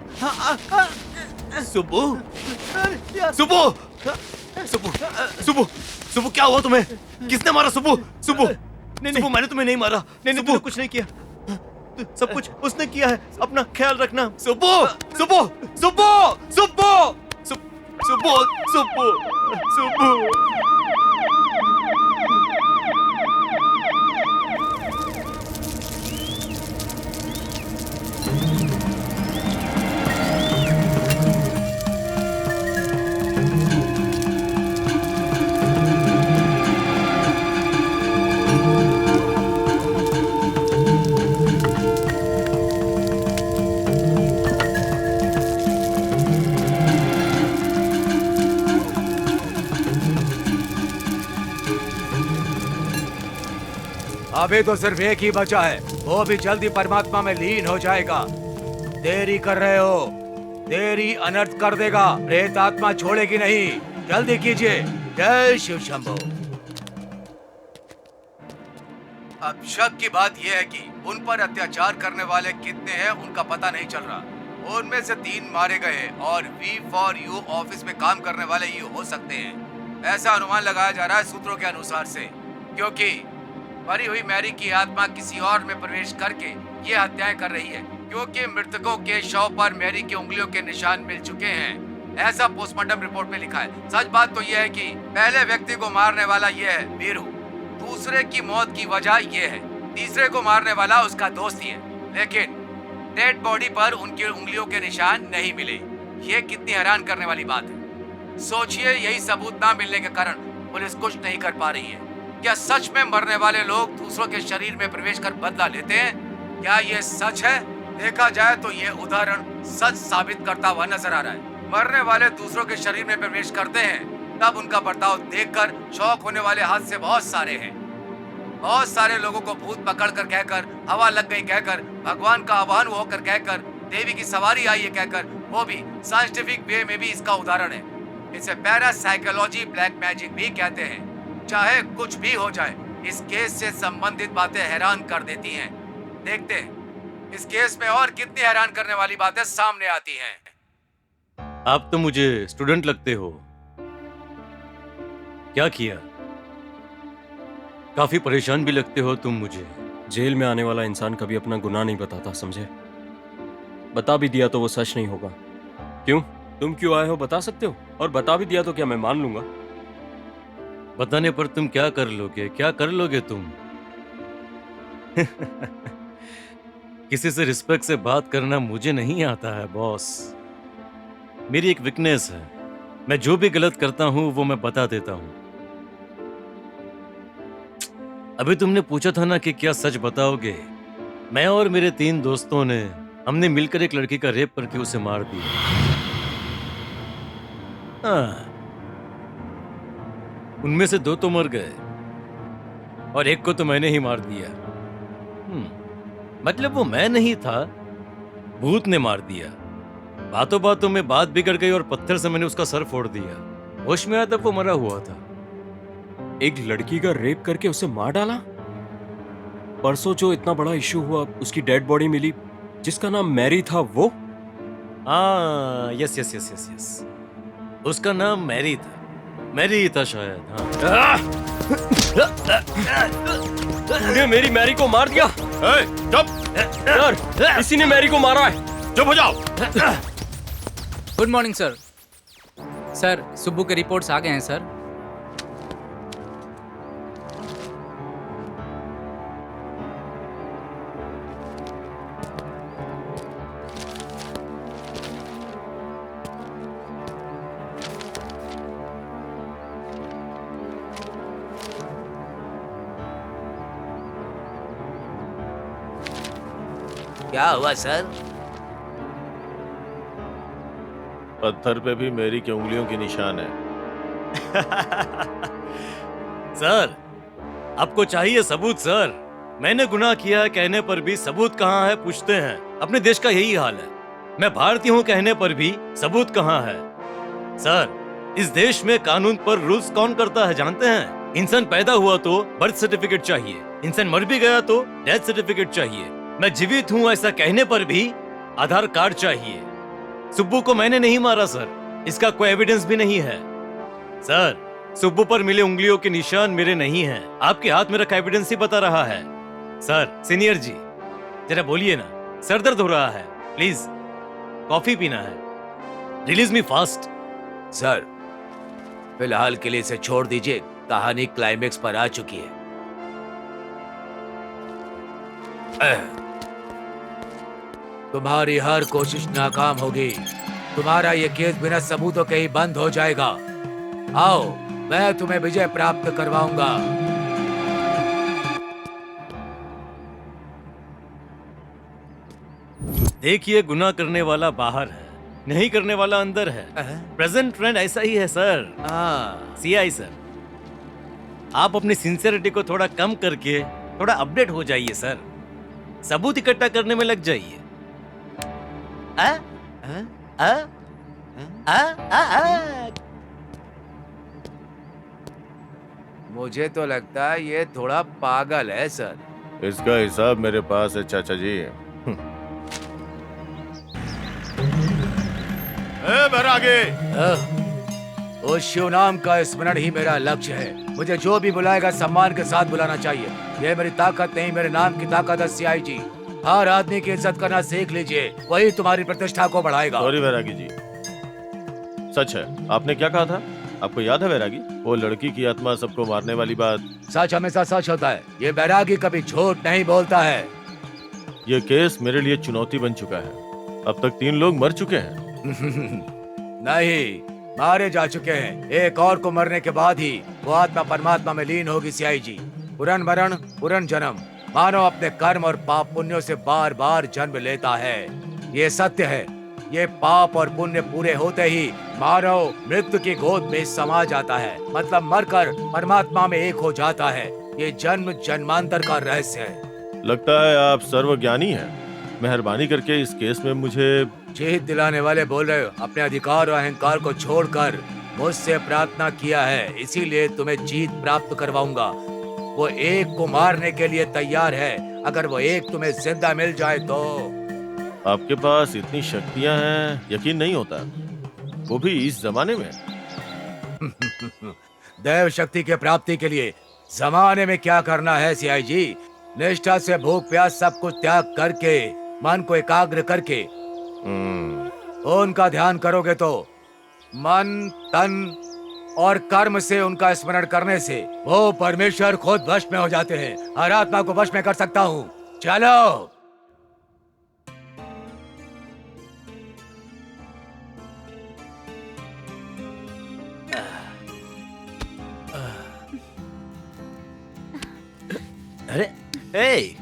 सुब्बू, यार, सुब्बू, सुब्बू, सुब्बू, सुब्बू, क्या हुआ तुम्हें? किसने मारा सुब्बू? सुब्बू, नहीं सुब्बू, मैंने तुम्हें नहीं मारा। नहीं, सुब्बू, तूने कुछ नहीं किया। सब कुछ उसने किया है। अपना ख्याल रखना। सुब्बू, सुब्बू, सुब्बू, सुब्बू, सुब्बू, सुब्बू, सुब्बू। अभी तो सिर्फ एक ही बचा है, वो भी जल्दी परमात्मा में लीन हो जाएगा। देरी कर रहे हो, देरी अनर्थ कर देगा। प्रेत आत्मा छोड़ेगी नहीं, जल्दी कीजिए। जय शिव शंभो। अब शक की बात यह है कि उन पर अत्याचार करने वाले कितने हैं उनका पता नहीं चल रहा। उनमें से 3 मारे गए और V4U ऑफिस में काम करने वाले ये हो सकते हैं, ऐसा अनुमान लगाया जा रहा है सूत्रों के अनुसार से, क्योंकि मरी हुई मैरी की आत्मा किसी और में प्रवेश करके ये हत्याएं कर रही है, क्योंकि मृतकों के शव पर मैरी की उंगलियों के निशान मिल चुके हैं, ऐसा पोस्टमार्टम रिपोर्ट में लिखा है। सच बात तो यह है कि पहले व्यक्ति को मारने वाला ये है वीरू, दूसरे की मौत की वजह ये है, तीसरे को मारने वाला उसका दोस्त ही है, लेकिन डेड बॉडी पर उनकी उंगलियों के निशान नहीं मिले। ये कितनी हैरान करने वाली बात है। सोचिए, यही सबूत ना मिलने के कारण पुलिस कुछ नहीं कर पा रही है। क्या सच में मरने वाले लोग दूसरों के शरीर में प्रवेश कर बदला लेते हैं? क्या ये सच है? देखा जाए तो ये उदाहरण सच साबित करता हुआ नजर आ रहा है। मरने वाले दूसरों के शरीर में प्रवेश करते हैं, तब उनका बर्ताव देखकर शौक होने वाले हादसे बहुत सारे हैं। बहुत सारे लोगों को भूत पकड़ कर कहकर, हवा लग गई कहकर, भगवान का आह्वान होकर कहकर, देवी की सवारी आई है कहकर, वो भी साइंटिफिक वे में भी इसका उदाहरण है। इसे पैरासाइकोलॉजी ब्लैक मैजिक भी कहते हैं। चाहे कुछ भी हो जाए, इस केस से संबंधित बातें हैरान कर देती हैं। देखते हैं इस केस में और कितनी हैरान करने वाली बातें सामने आती हैं। आप तो मुझे स्टूडेंट लगते हो। क्या किया? काफी परेशान भी लगते हो तुम मुझे। जेल में आने वाला इंसान कभी अपना गुनाह नहीं बताता, समझे? बता भी दिया तो वो सच नहीं होगा। क्यों? तुम क्यों आए हो बता सकते हो? और बता भी दिया तो क्या मैं मान लूंगा? बताने पर तुम क्या कर लोगे? क्या कर लोगे तुम? किसी से रिस्पेक्ट से बात करना मुझे नहीं आता है बॉस। मेरी एक वीकनेस है, मैं जो भी गलत करता हूं वो मैं बता देता हूं। अभी तुमने पूछा था ना कि क्या सच बताओगे? मैं और मेरे 3 दोस्तों ने हमने मिलकर एक लड़की का रेप करके उसे मार दिया। हाँ, उनमें से 2 तो मर गए और एक को तो मैंने ही मार दिया। मतलब वो मैं नहीं था, भूत ने मार दिया। बातों बातों में बात बिगड़ गई और पत्थर से मैंने उसका सर फोड़ दिया। होश में आया तब वो मरा हुआ था। एक लड़की का रेप करके उसे मार डाला? परसों जो इतना बड़ा इश्यू हुआ, उसकी डेड बॉडी मिली जिसका नाम मैरी था, वो? हाँ, yes yes yes yes yes, उसका नाम मैरी था। मैरी ही था शायद। हाँ। तूने मेरी मैरी को मार दिया। चुप! सर, इसी ने मैरी को मारा है। चुप हो जाओ। Good morning sir. Sir, Subbu के रिपोर्ट्स आ गए हैं सर। क्या हुआ सर? पत्थर पे भी मेरी की उंगलियों के निशान है। सर, आपको चाहिए सबूत सर। मैंने गुनाह किया है कहने पर भी सबूत कहाँ है पूछते हैं। अपने देश का यही हाल है। मैं भारतीय हूँ कहने पर भी सबूत कहाँ है? सर, इस देश में कानून पर रूल्स कौन करता है जानते हैं? इंसान पैदा हुआ तो बर्थ सर्टिफिकेट चाहिए, इंसान मर भी गया तो डेथ सर्टिफिकेट चाहिए। मैं जीवित हूँ ऐसा कहने पर भी आधार कार्ड चाहिए। सुब्बू को मैंने नहीं मारा सर, इसका कोई एविडेंस भी नहीं है। सर, सुब्बू पर मिले उंगलियों के निशान मेरे नहीं हैं, आपके हाथ में रखा एविडेंस ही बता रहा है। सर, सीनियर जी, जरा बोलिए ना, सर दर्द हो रहा है। प्लीज कॉफी पीना है। रिलीज मी फास्ट। सर फिलहाल के लिए इसे छोड़ दीजिए, कहानी क्लाइमेक्स पर आ चुकी है। तुम्हारी हर कोशिश नाकाम होगी। तुम्हारा ये केस बिना सबूतों के ही बंद हो जाएगा। आओ, मैं तुम्हें विजय प्राप्त करवाऊंगा। देखिए, गुनाह करने वाला बाहर है, नहीं करने वाला अंदर है। प्रेजेंट ट्रेंड ऐसा ही है सर। सीआई सर, आप अपनी सिंसियरिटी को थोड़ा कम करके थोड़ा अपडेट हो जाइए सर। सबूत इकट्ठा करने में लग जाइए। मुझे तो लगता है ये थोड़ा पागल है सर। इसका हिसाब मेरे पास है चाचा जी। बैरागी, उस शिव नाम का स्मरण ही मेरा लक्ष्य है। मुझे जो भी बुलाएगा सम्मान के साथ बुलाना चाहिए। ये मेरी ताकत नहीं, मेरे नाम की ताकत है सीआई जी। हर आदमी की इज्जत करना सीख लीजिए, वही तुम्हारी प्रतिष्ठा को बढ़ाएगा। सॉरी बैरागी जी, सच है। आपने क्या कहा था? आपको याद है बैरागी, वो लड़की की आत्मा सबको मारने वाली बात? सच हमेशा सच होता है। ये बैरागी कभी झूठ नहीं बोलता है। ये केस मेरे लिए चुनौती बन चुका है। अब तक 3 लोग मर चुके हैं। नहीं, मारे जा चुके हैं। एक और को मरने के बाद ही वो आत्मा परमात्मा में लीन होगी सीआई जी। पुरन मरण पुरन जन्म। मानव अपने कर्म और पाप पुण्यों से बार बार जन्म लेता है, ये सत्य है। ये पाप और पुण्य पूरे होते ही मानव मृत्यु की गोद में समा जाता है, मतलब मरकर परमात्मा में एक हो जाता है। ये जन्म जन्मांतर का रहस्य है। लगता है आप सर्वज्ञानी हैं। मेहरबानी करके इस केस में मुझे जीत दिलाने वाले बोल रहे हो। अपने अधिकार और अहंकार को छोड़कर मुझसे प्रार्थना किया है, इसीलिए तुम्हें जीत प्राप्त करवाऊंगा। वो एक को मारने के लिए तैयार है। अगर वो एक तुम्हें जिंदा मिल जाए तो। आपके पास इतनी शक्तियां हैं, यकीन नहीं होता, वो भी इस जमाने में। दैव शक्ति के प्राप्ति के लिए जमाने में क्या करना है सीआई जी? निष्ठा से भूख प्यास सब कुछ त्याग करके, मन को एकाग्र करके उनका ध्यान करोगे तो मन तन और कर्म से उनका स्मरण करने से वो परमेश्वर खुद वश में हो जाते हैं। हर आत्मा को वश में कर सकता हूँ। चलो। अरे हे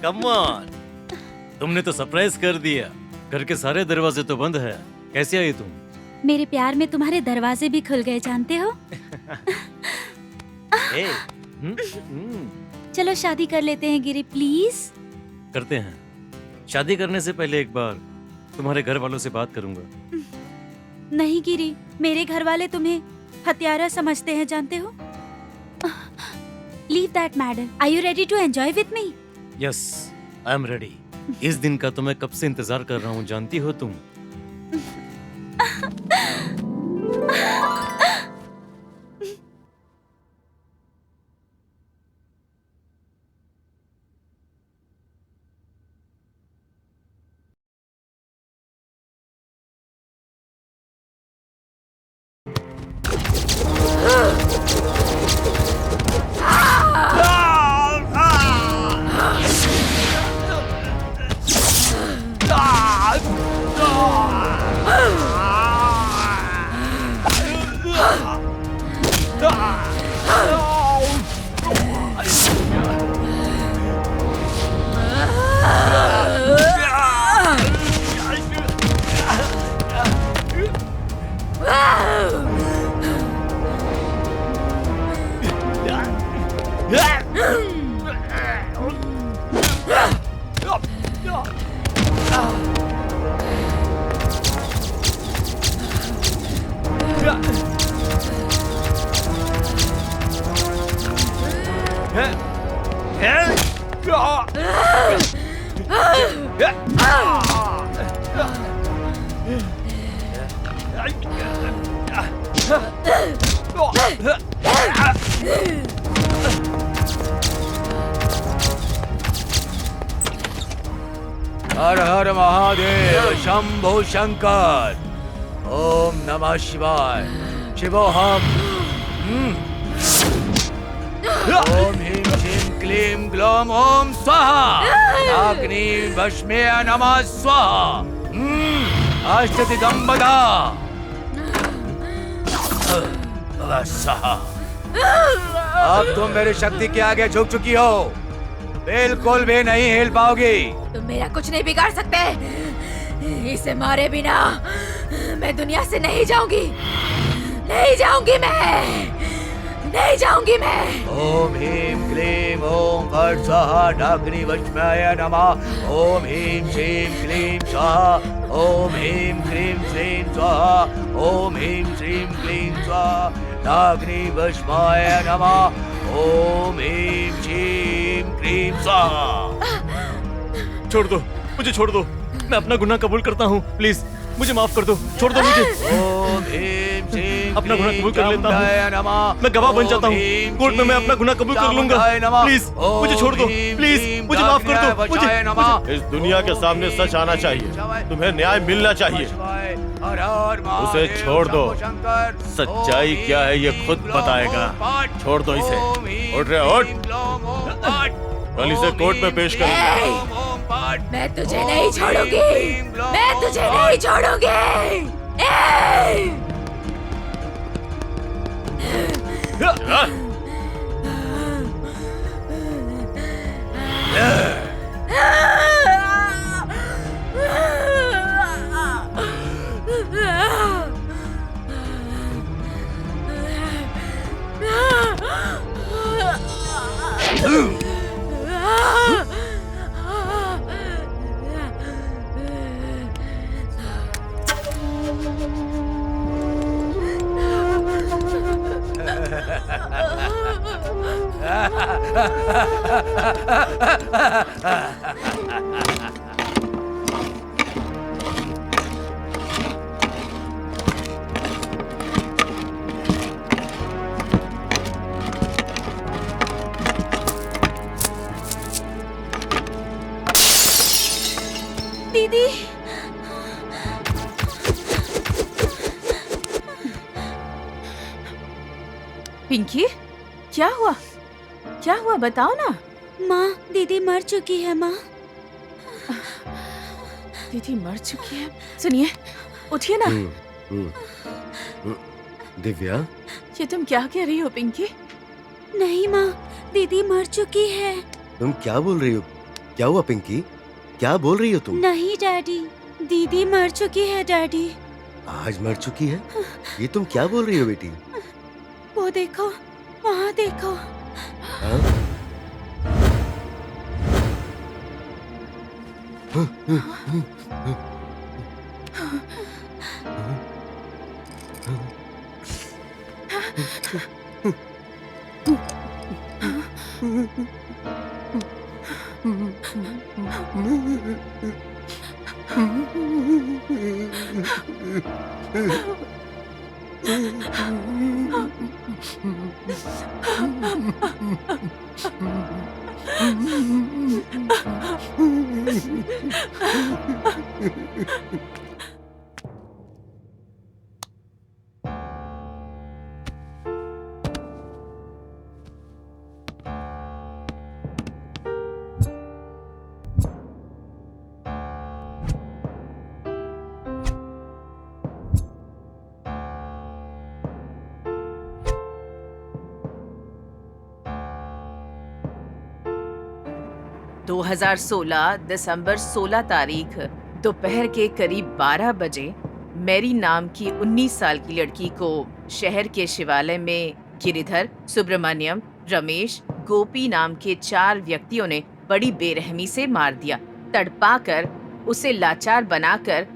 कम ऑन, तुमने तो सरप्राइज कर दिया। घर के सारे दरवाजे तो बंद है, कैसे आई तुम? मेरे प्यार में तुम्हारे दरवाजे भी खुल गए, जानते हो। हे, चलो शादी कर लेते हैं गिरी, प्लीज। करते हैं। शादी करने से पहले एक बार तुम्हारे घर वालों से बात करूंगा। नहीं गिरी, मेरे घर वाले तुम्हें हत्यारा समझते हैं, जानते हो। Leave that matter. Are you ready to enjoy with me? Yes, I am ready. इस दिन का तो मैं कब से इंतजार कर रहा हूँ, जानती हो तुम। हर हर महादेव शंभो शंकर। ओम नमः शिवाय। शिवोहम। ओम ह्रीं श्रीं क्लीं ग्लौम ओम स्वाहा। अग्नि भस्मे नमः स्वाहा। अष्टदिगंबरा स्वाहा। अब तुम मेरी शक्ति के आगे झुक चुकी हो, बिल्कुल भी नहीं हिल पाओगी। तुम मेरा कुछ नहीं बिगाड़ सकते। इसे मारे बिना मैं दुनिया से नहीं जाऊंगी। नहीं जाऊंगी मैं। नहीं जाऊंगी मैं। ओम ह्रीं क्लीं ओम फट स्वाहा। अग्नि भस्माय नमः। ओम ह्रीं श्रीं क्लीं स्वाहा। ओम ह्रीं क्लीं श्रीं स्वाहा। ओम ह्रीं श्रीं क्लीं स्वाहा। अग्नि भस्माय नमः। ओम ह्रीं श्रीं क्लीं स्वाहा। छोड़ दो, मुझे छोड़ दो। मैं अपना गुनाह कबूल करता हूँ, प्लीज मुझे माफ कर दो, छोड़ दो मुझे। ओम ह्रीं श्रीं अपना गुनाह कबूल कर लेता हूँ, मैं गवाह बन जाता हूँ कोर्ट में, मैं अपना गुनाह कबूल कर लूंगा। प्लीज मुझे छोड़ दो, प्लीज मुझे माफ कर दो। मुझे इस दुनिया के सामने सच आना चाहिए, तुम्हें न्याय मिलना चाहिए। उसे छोड़ दो, सच्चाई क्या है ये खुद बताएगा। छोड़ दो इसे। उठ रहे उठ, कल इसे कोर्ट में पेश करूंगा। मैं तुझे नहीं छोड़ूंगी। मैं तुझे नहीं छोड़ूंगी। दीदी, पिंकी, क्या हुआ? क्या हुआ बताओ ना। माँ, दीदी मर चुकी है माँ। दीदी मर चुकी है? सुनिए, उठिए ना। दिव्या, ये तुम क्या कह रही हो पिंकी? नहीं माँ, दीदी मर चुकी है। तुम क्या बोल रही हो? क्या हुआ पिंकी? क्या बोल रही हो तुम? नहीं डैडी, दीदी मर चुकी है डैडी। आज मर चुकी है? ये तुम क्या बोल रही हो बेटी? वो देखो, वहाँ देखो। हाँ? दिसंबर 16 तारीख दोपहर के करीब 12 बजे मैरी नाम की 19 साल की लड़की को शहर के शिवालय में गिरिधर, सुब्रमण्यम, रमेश, गोपी नाम के 4 व्यक्तियों ने बड़ी बेरहमी से मार दिया। तड़पाकर उसे लाचार बनाकर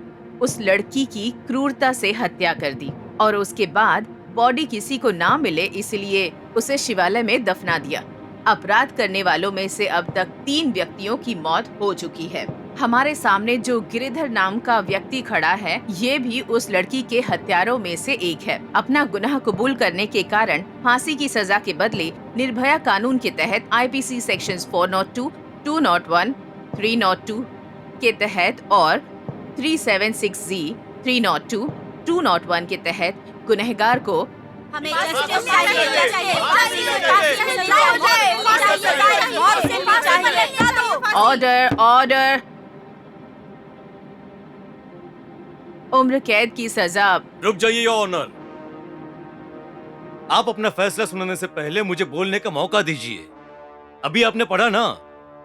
उस लड़की की क्रूरता से हत्या कर दी और उसके बाद बॉडी किसी को ना मिले इसलिए उसे शिवालय में दफना दिया। अपराध करने वालों में से अब तक 3 व्यक्तियों की मौत हो चुकी है। हमारे सामने जो गिरिधर नाम का व्यक्ति खड़ा है, ये भी उस लड़की के हत्यारों में से एक है। अपना गुनाह कबूल करने के कारण फांसी की सजा के बदले निर्भया कानून के तहत आईपीसी सेक्शंस 402, 201, 302, के तहत और 376Z, 302, 201 के तहत गुनहगार को हमें जस्टिस चाहिए। Order order. उम्र कैद की सजा। रुक जाइए योर ऑनर। आप अपना फैसला सुनाने से पहले मुझे बोलने का मौका दीजिए। अभी आपने पढ़ा ना,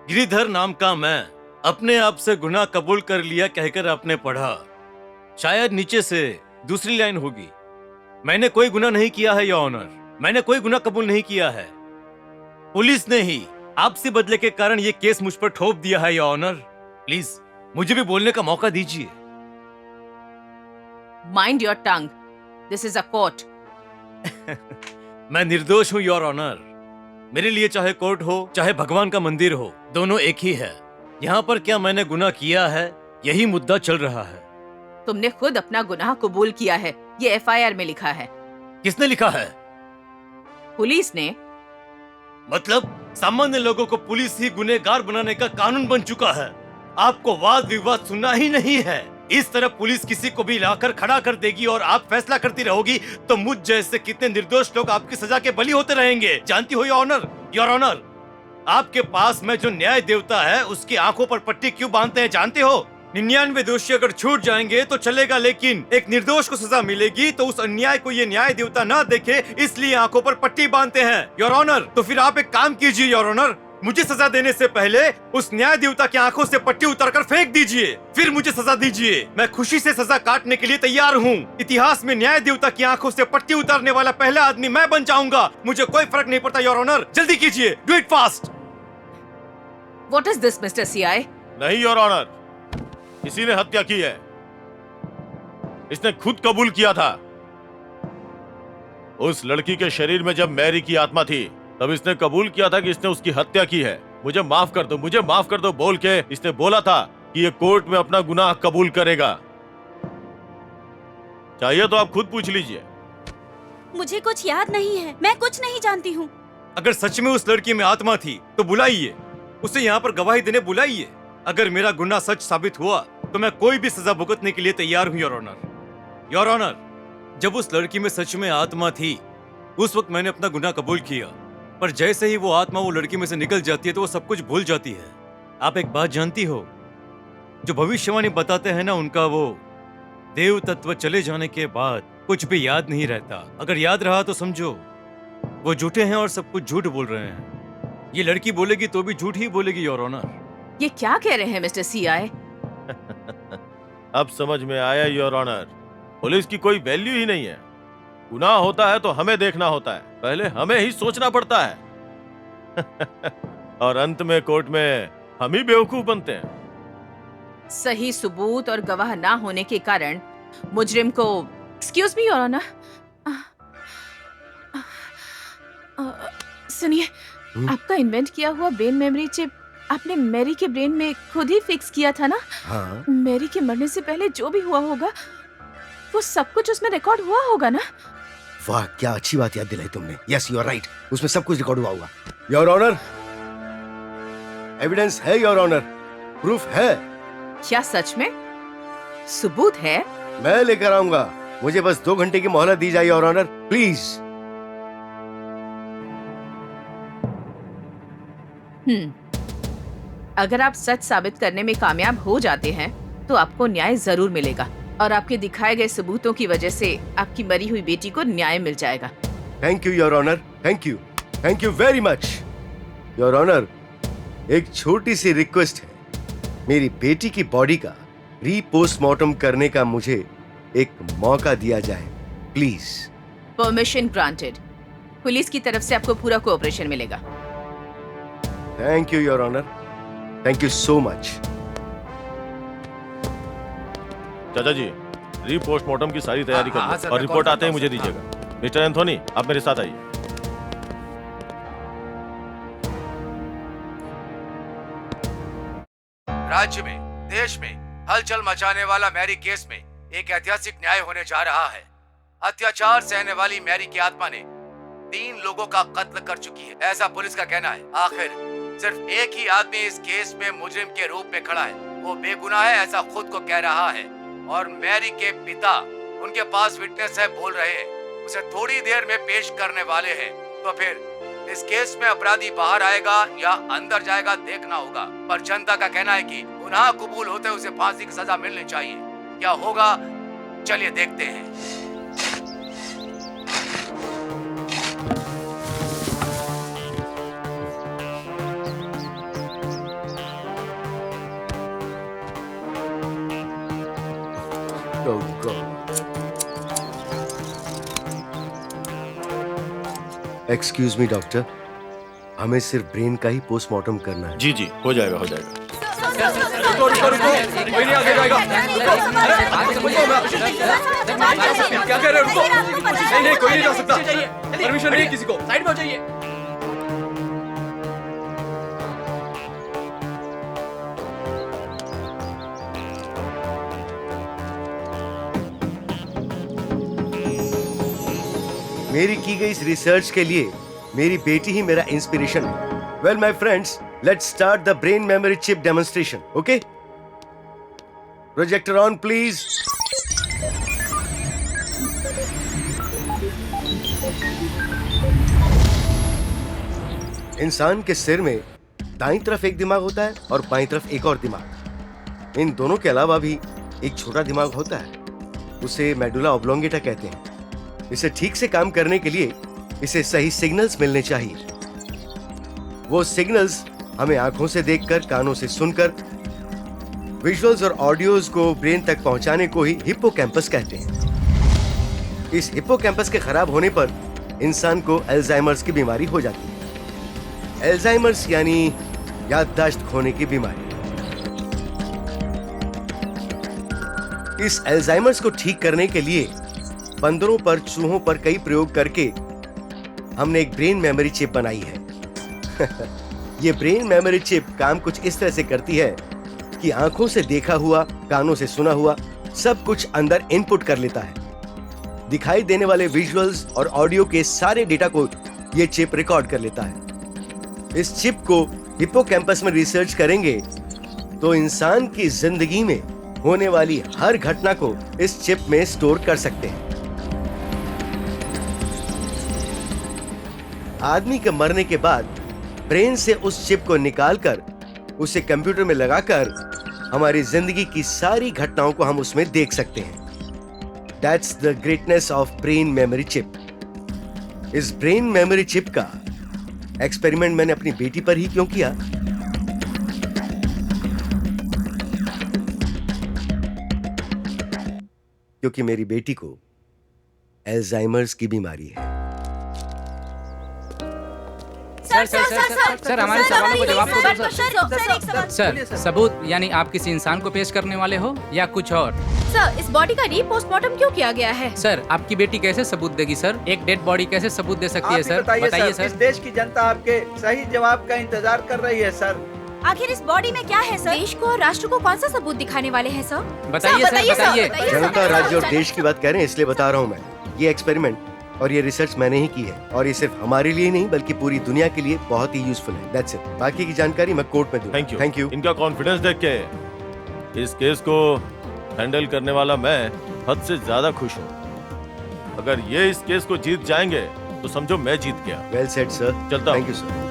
गिरिधर नाम का मैं अपने आप से गुनाह कबूल कर लिया कहकर आपने पढ़ा। शायद नीचे से दूसरी लाइन होगी, मैंने कोई गुनाह नहीं किया है योर ऑनर, मैंने कोई गुनाह कबूल नहीं किया है। पुलिस ने ही आपसी बदले के कारण ये केस मुझ पर ठोप दिया है योर ऑनर। प्लीज मुझे भी बोलने का मौका दीजिए। Mind your tongue, this is a court. मैं निर्दोष हूं योर ऑनर। मेरे लिए चाहे कोर्ट हो चाहे भगवान का मंदिर हो, दोनों एक ही है। यहाँ पर क्या मैंने गुनाह किया है, यही मुद्दा चल रहा है। तुमने खुद अपना गुनाह कबूल किया है, ये FIR में लिखा है। किसने लिखा है? पुलिस ने। मतलब सामान्य लोगों को पुलिस ही गुनहगार बनाने का कानून बन चुका है। आपको वाद विवाद सुनना ही नहीं है। इस तरह पुलिस किसी को भी लाकर खड़ा कर देगी और आप फैसला करती रहोगी तो मुझ जैसे कितने निर्दोष लोग आपकी सजा के बलि होते रहेंगे। जानती हो योर ऑनर, आपके पास में जो न्याय देवता है उसकी आंखों पर पट्टी क्यों बांधते हैं जानते हो? 99 दोषी अगर छूट जाएंगे तो चलेगा, लेकिन एक निर्दोष को सजा मिलेगी तो उस अन्याय को ये न्याय देवता ना देखे, इसलिए आंखों पर पट्टी बांधते हैं योर ऑनर। तो फिर आप एक काम कीजिए योर ऑनर, मुझे सजा देने से पहले उस न्याय देवता की आंखों से पट्टी उतारकर फेंक दीजिए, फिर मुझे सजा दीजिए। मैं खुशी से सजा काटने के लिए तैयार हूँ। इतिहास में न्याय देवता की आंखों से पट्टी उतारने वाला पहला आदमी मैं बन जाऊंगा। मुझे कोई फर्क नहीं पड़ता योर ऑनर, जल्दी कीजिए, do it fast. What is this, Mr. CI? नहीं योर ऑनर, किसी ने हत्या की है। इसने खुद कबूल किया था। उस लड़की के शरीर में जब मैरी की आत्मा थी तब इसने कबूल किया था कि इसने उसकी हत्या की है। मुझे माफ कर दो, मुझे माफ कर दो बोल के इसने बोला था कि ये कोर्ट में अपना गुनाह कबूल करेगा। चाहिए तो आप खुद पूछ लीजिए। मुझे कुछ याद नहीं है, मैं कुछ नहीं जानती हूँ। अगर सच में उस लड़की में आत्मा थी तो बुलाइए उसे, यहाँ पर गवाही देने बुलाइए। अगर मेरा गुनाह सच साबित हुआ तो मैं कोई भी सजा भुगतने के लिए तैयार हूँ योर ऑनर। योर ऑनर, जब उस लड़की में सच में आत्मा थी उस वक्त मैंने अपना गुनाह कबूल किया, पर जैसे ही वो आत्मा वो लड़की में से निकल जाती है तो वो सब कुछ भूल जाती है। आप एक बात जानती हो, जो भविष्यवाणी बताते हैं ना, उनका वो देव तत्व चले जाने के बाद कुछ भी याद नहीं रहता। अगर याद रहा तो समझो वो झूठे हैं और सब कुछ झूठ बोल रहे हैं। ये लड़की बोलेगी तो भी झूठ ही बोलेगी योर ऑनर। ये क्या कह रहे हैं मिस्टर CI? अब समझ में आया योर ऑनर, पुलिस की कोई वैल्यू ही नहीं है। गुनाह होता है तो हमें देखना होता है, पहले हमें ही सोचना पड़ता है। और अंत में कोर्ट में हम ही बेवकूफ बनते हैं। सही सबूत और गवाह ना होने के कारण मुजरिम को। एक्सक्यूज मी योर ऑनर, सुनिए, आपका इन्वेंट किया हुआ ब्रेन मेमोरी चिप आपने मैरी के ब्रेन में खुद ही फिक्स किया था ना? हाँ। मैरी के मरने से पहले जो भी हुआ होगा वो सब कुछ उसमें रिकॉर्ड हुआ होगा ना? वाह, क्या अच्छी बात याद दिलाई तुमने। यस, यू आर राइट, उसमें सब कुछ रिकॉर्ड हुआ होगा। योर ऑनर, एविडेंस है योर ऑनर, प्रूफ है। क्या सच में सबूत है? मैं लेकर आऊंगा, मुझे बस 2 घंटे की मोहलत दी जाए योर ऑनर, प्लीज। अगर आप सच साबित करने में कामयाब हो जाते हैं तो आपको न्याय जरूर मिलेगा और आपके दिखाए गए सबूतों की वजह से आपकी मरी हुई बेटी को न्याय मिल जाएगा। Thank you your honour, thank you very much your honour. एक छोटी सी रिक्वेस्ट है, मेरी बेटी की बॉडी का रीपोस्टमार्टम करने का मुझे एक मौका दिया जाए, प्लीज। Permission granted. पुलिस की तरफ से आपको पूरा कोऑपरेशन मिलेगा। Thank you your honour, thank you so much. चाचा जी, रीपोस्टमार्टम की सारी तैयारी कर हाँ, लो सर, और मैं रिपोर्ट कॉल आते ही मुझे करता हूँ, दीजिएगा। मिस्टर एंथोनी, आप मेरे साथ आइए। राज्य में, देश में हलचल मचाने वाला मैरी केस में एक ऐतिहासिक न्याय होने जा रहा है। अत्याचार सहने वाली मैरी की आत्मा ने 3 लोगों का कत्ल कर चुकी है, ऐसा पुलिस का कहना है। आखिर सिर्फ एक ही आदमी इस केस में मुजरिम के रूप में खड़ा है, वो बेगुनाह है ऐसा खुद को कह रहा है, और मैरी के पिता उनके पास विटनेस है बोल रहे हैं, उसे थोड़ी देर में पेश करने वाले हैं। तो फिर इस केस में अपराधी बाहर आएगा या अंदर जाएगा देखना होगा, पर जनता का कहना है कि गुनाह कबूल होते उसे फांसी की सजा मिलनी चाहिए। क्या होगा चलिए देखते हैं। Oh God. Excuse me doctor, हमें सिर्फ ब्रेन का ही पोस्टमार्टम करना है। जी जी, हो जाएगा हो जाएगा। कोई नहीं आगे जाएगा। क्या कह रहे हो? रुको। नहीं कोई नहीं जा सकता। परमिशन नहीं किसी को। साइड में हो जाइए। मेरी की गई इस रिसर्च के लिए मेरी बेटी ही मेरा इंस्पिरेशन है। Well my friends, let's start the brain memory chip demonstration, okay? Projector on please. इंसान के सिर में दाईं तरफ एक दिमाग होता है और बाईं तरफ एक और दिमाग। इन दोनों के अलावा भी एक छोटा दिमाग होता है, उसे मेडुला ऑब्लोंगेटा कहते हैं। इसे ठीक से काम करने के लिए इसे सही सिग्नल्स मिलने चाहिए। वो सिग्नल्स हमें आंखों से देखकर, कानों से सुनकर, विजुअल्स और ऑडियोज को ब्रेन तक पहुंचाने को ही हिप्पोकैम्पस कहते हैं। इस हिप्पोकैम्पस के खराब होने पर इंसान को अल्जाइमर्स की बीमारी हो जाती है। अल्जाइमर्स यानी याददाश्त खोने की बीमारी। इस अल्जाइमर्स को ठीक करने के लिए बंदरों पर, चूहों पर कई प्रयोग करके हमने एक ब्रेन मेमोरी चिप बनाई है। ये ब्रेन मेमोरी चिप काम कुछ इस तरह से करती है कि आंखों से देखा हुआ, कानों से सुना हुआ सब कुछ अंदर इनपुट कर लेता है। दिखाई देने वाले विजुअल्स और ऑडियो के सारे डेटा को ये चिप रिकॉर्ड कर लेता है। इस चिप को हिप्पोकैम्पस में रिसर्च करेंगे तो इंसान की जिंदगी में होने वाली हर घटना को इस चिप में स्टोर कर सकते हैं। आदमी के मरने के बाद ब्रेन से उस चिप को निकालकर उसे कंप्यूटर में लगाकर हमारी जिंदगी की सारी घटनाओं को हम उसमें देख सकते हैं। That's the greatness of brain memory chip. इस ब्रेन मेमोरी चिप का एक्सपेरिमेंट मैंने अपनी बेटी पर ही क्यों किया? क्योंकि मेरी बेटी को अल्जाइमर्स की बीमारी है। सर हमारे सवालों को जवाब दो सर। सबूत यानी आप किसी इंसान को पेश करने वाले हो या कुछ और? सर, इस बॉडी का रीपोस्टमार्टम क्यों किया गया है? सर, आपकी बेटी कैसे सबूत देगी सर? एक डेड बॉडी कैसे सबूत दे सकती है सर? बताइए सर। इस देश की जनता आपके सही जवाब का इंतजार कर रही है सर। आखिर इस बॉडी में क्या है सर? देश को और राष्ट्र को कौन सा सबूत दिखाने वाले हैं सर? बताइए सर, बताइए। जनता, राज्य और देश की बात कह रहे हैं इसलिए बता रहा हूँ मैं। ये एक्सपेरिमेंट और ये रिसर्च मैंने ही की है और ये सिर्फ हमारे लिए नहीं बल्कि पूरी दुनिया के लिए बहुत ही यूजफुल है। That's it. बाकी की जानकारी मैं कोर्ट में दूंगा। Thank you. इनका कॉन्फिडेंस देख के इस केस को हैंडल करने वाला मैं हद से ज्यादा खुश हूँ। अगर ये इस केस को जीत जाएंगे तो समझो मैं जीत गया। Well said sir. चलता हूँ। Thank you sir.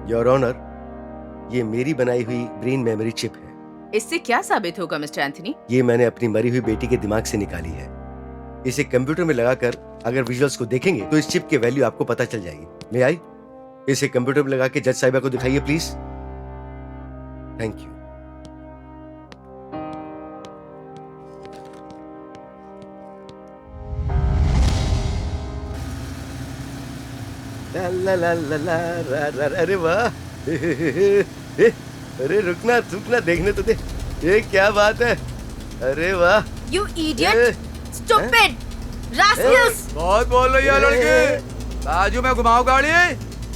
Your honour, ये मेरी बनाई हुई ब्रेन मेमोरी चिप है। इससे क्या साबित होगा मिस्टर एंथनी? ये मैंने अपनी मरी हुई बेटी के दिमाग से निकाली है। इसे कंप्यूटर में लगाकर अगर विजुअल्स को देखेंगे तो इस चिप की वैल्यू आपको पता चल जाएगी। ले आई, इसे कंप्यूटर में लगा के जज साहिबा को दिखाइए प्लीज। Thank you. ला ला ला ला ला रा रा रा, अरे वाह। अरे रुकना रुकना, देखने तो दे। ये क्या बात है? अरे वाह। You idiot! Stupid! Rascals! बहुत बोल रही है लड़की। बाजू में घुमाओ गाड़ी।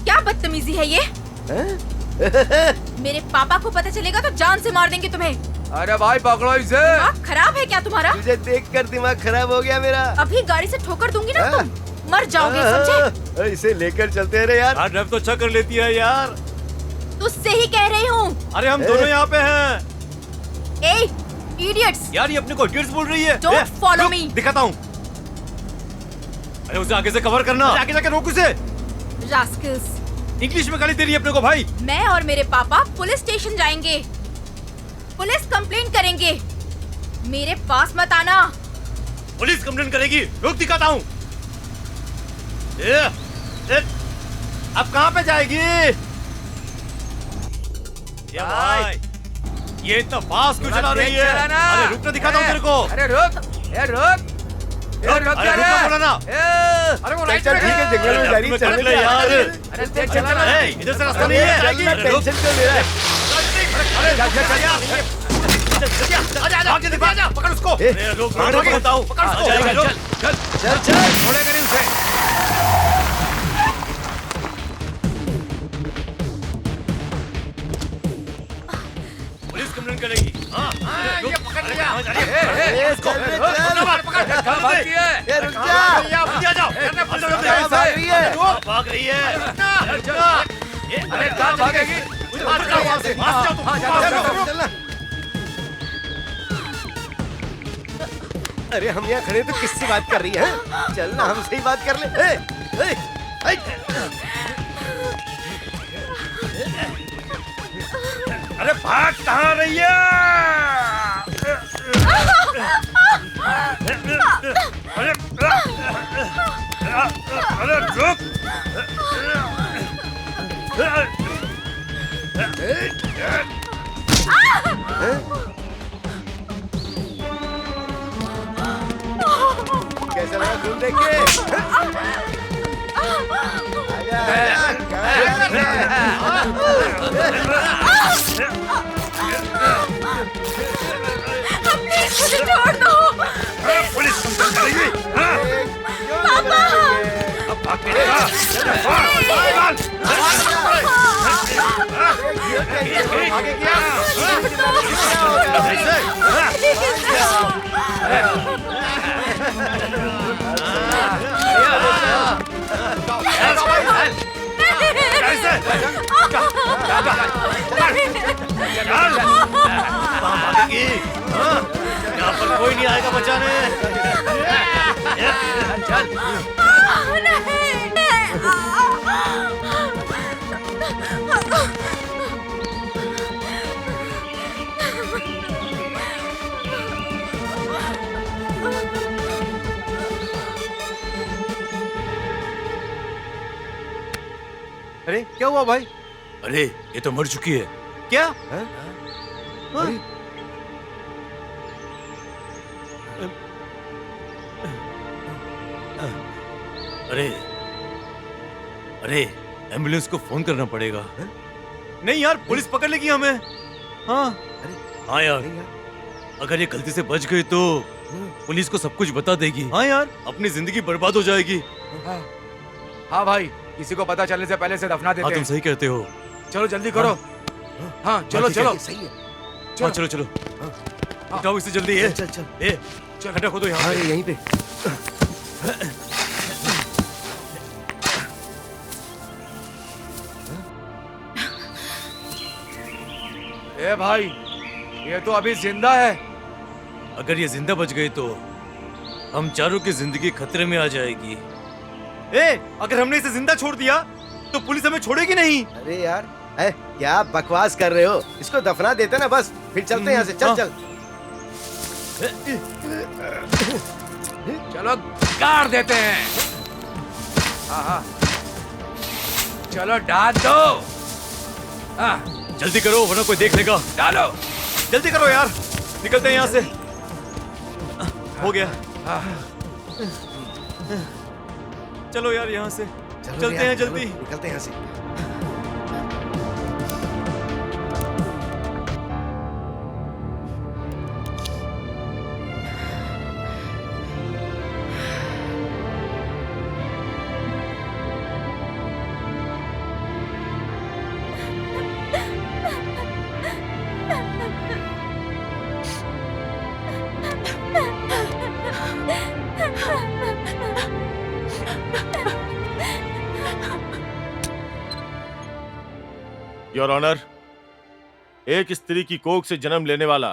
क्या बदतमीजी है ये? मेरे पापा को पता चलेगा तो जान से मार देंगे तुम्हें। अरे भाई पकड़ो इसे। दिमाग खराब है क्या तुम्हारा? तुझे देखकर दिमाग खराब हो गया मेरा। अभी गाड़ी से ठोकर दूंगी ना तुम मर जाओगे, समझे? इसे लेकर चलते हैं रे यार। ड्राइव तो अच्छा कर लेती है यार। तुझसे ही कह रही हूँ। अरे हम दोनों यहाँ पे हैं। ए, इडियट्स! यार ये अपने को इडियट्स बोल रही है। Don't follow रुक, me. दिखाता हूँ। अरे उसे आगे से कवर करना। आगे जाके रोक उसे। रास्कल्स! इंग्लिश में गाली दे रही है अपने को भाई। मैं और मेरे पापा पुलिस स्टेशन जाएंगे, पुलिस कंप्लेंट करेंगे। मेरे पास मत आना। पुलिस कंप्लेंट करेगी। रुक, दिखाता हूँ। अब कहाँ पे जाएगी? ये भाई, ये इतना फास्ट क्यों चला रही है? अरे रुक ना, दिखाता हूँ तेरे को। अरे रुक, ए रुक, ए रुक अरे रुक ना, बोला ना। अरे वो राइट चल ठीक है, जंगल में जा रही है, चलने दे यार। अरे देख चला ना। ए, इधर से रास्ता नहीं है। चलना, टेंशन क्यों ले रहा है? अरे चल यार। आगे दिखा, पकड़ उसको। अरे रुक, रुक, बताओ। पकड़ उसको। चल चल। छोड़ेगा नहीं उसे। पुलिस कंप्लेंट करेगी। हाँ, ये पकड़ लिया। ए, चल रे, चल। पकड़। कहाँ भागती है? ए, रुक जा। आ जाओ। कहाँ भाग रही है? भाग रही है। अरे कहाँ भागेगी? चलना। अरे हम यहाँ खड़े तो किससे बात कर रही है? चलना, हमसे ही बात कर ले। ए, ए, ए। अरे भाग कहाँ रही है? अरे रुक। कैसा लगा घूम देख के? प्लीज मुझे छोड़ दो। पुलिस कंप्लेंट करेगी। पापा! अब भाग के जा। आगे क्या? यहाँ पर कोई नहीं आएगा बचाने। अरे क्या हुआ भाई? अरे ये तो मर चुकी है। क्या? अरे अरे एम्बुलेंस को फोन करना पड़ेगा। नहीं यार, पुलिस पकड़ लेगी हमें। हाँ हाँ यार, अगर ये गलती से बच गई तो पुलिस को सब कुछ बता देगी। हाँ यार, अपनी जिंदगी बर्बाद हो जाएगी। हाँ भाई, किसी को पता चलने से पहले से दफना देते हाँ हैं। तुम सही कहते हो। चलो जल्दी करो। हाँ चलो चलो। सही है। हाँ चलो चलो, उठाओ इसे जल्दी। है चल चल। ए खड्डा खोदो यहाँ। अरे यहीं पे। ए भाई, ये तो अभी जिंदा है। अगर ये जिंदा बच गई तो हम चारों की जिंदगी खतरे में आ जाएगी। अगर हमने इसे जिंदा छोड़ दिया तो पुलिस हमें छोड़ेगी नहीं। अरे यार, क्या बकवास कर रहे हो? इसको दफना देते ना बस, फिर चलते हैं यहाँ से। चल चल। चलो गाड़ देते हैं। हाँ हाँ, चलो डाल दो। हाँ जल्दी करो वरना कोई देख लेगा। डालो। जल्दी करो यार, निकलते हैं यहाँ से। हो गया। चलो यार यहाँ से चलते हैं जल्दी। निकलते हैं यहाँ से। योर ऑनर, एक स्त्री की कोख से जन्म लेने वाला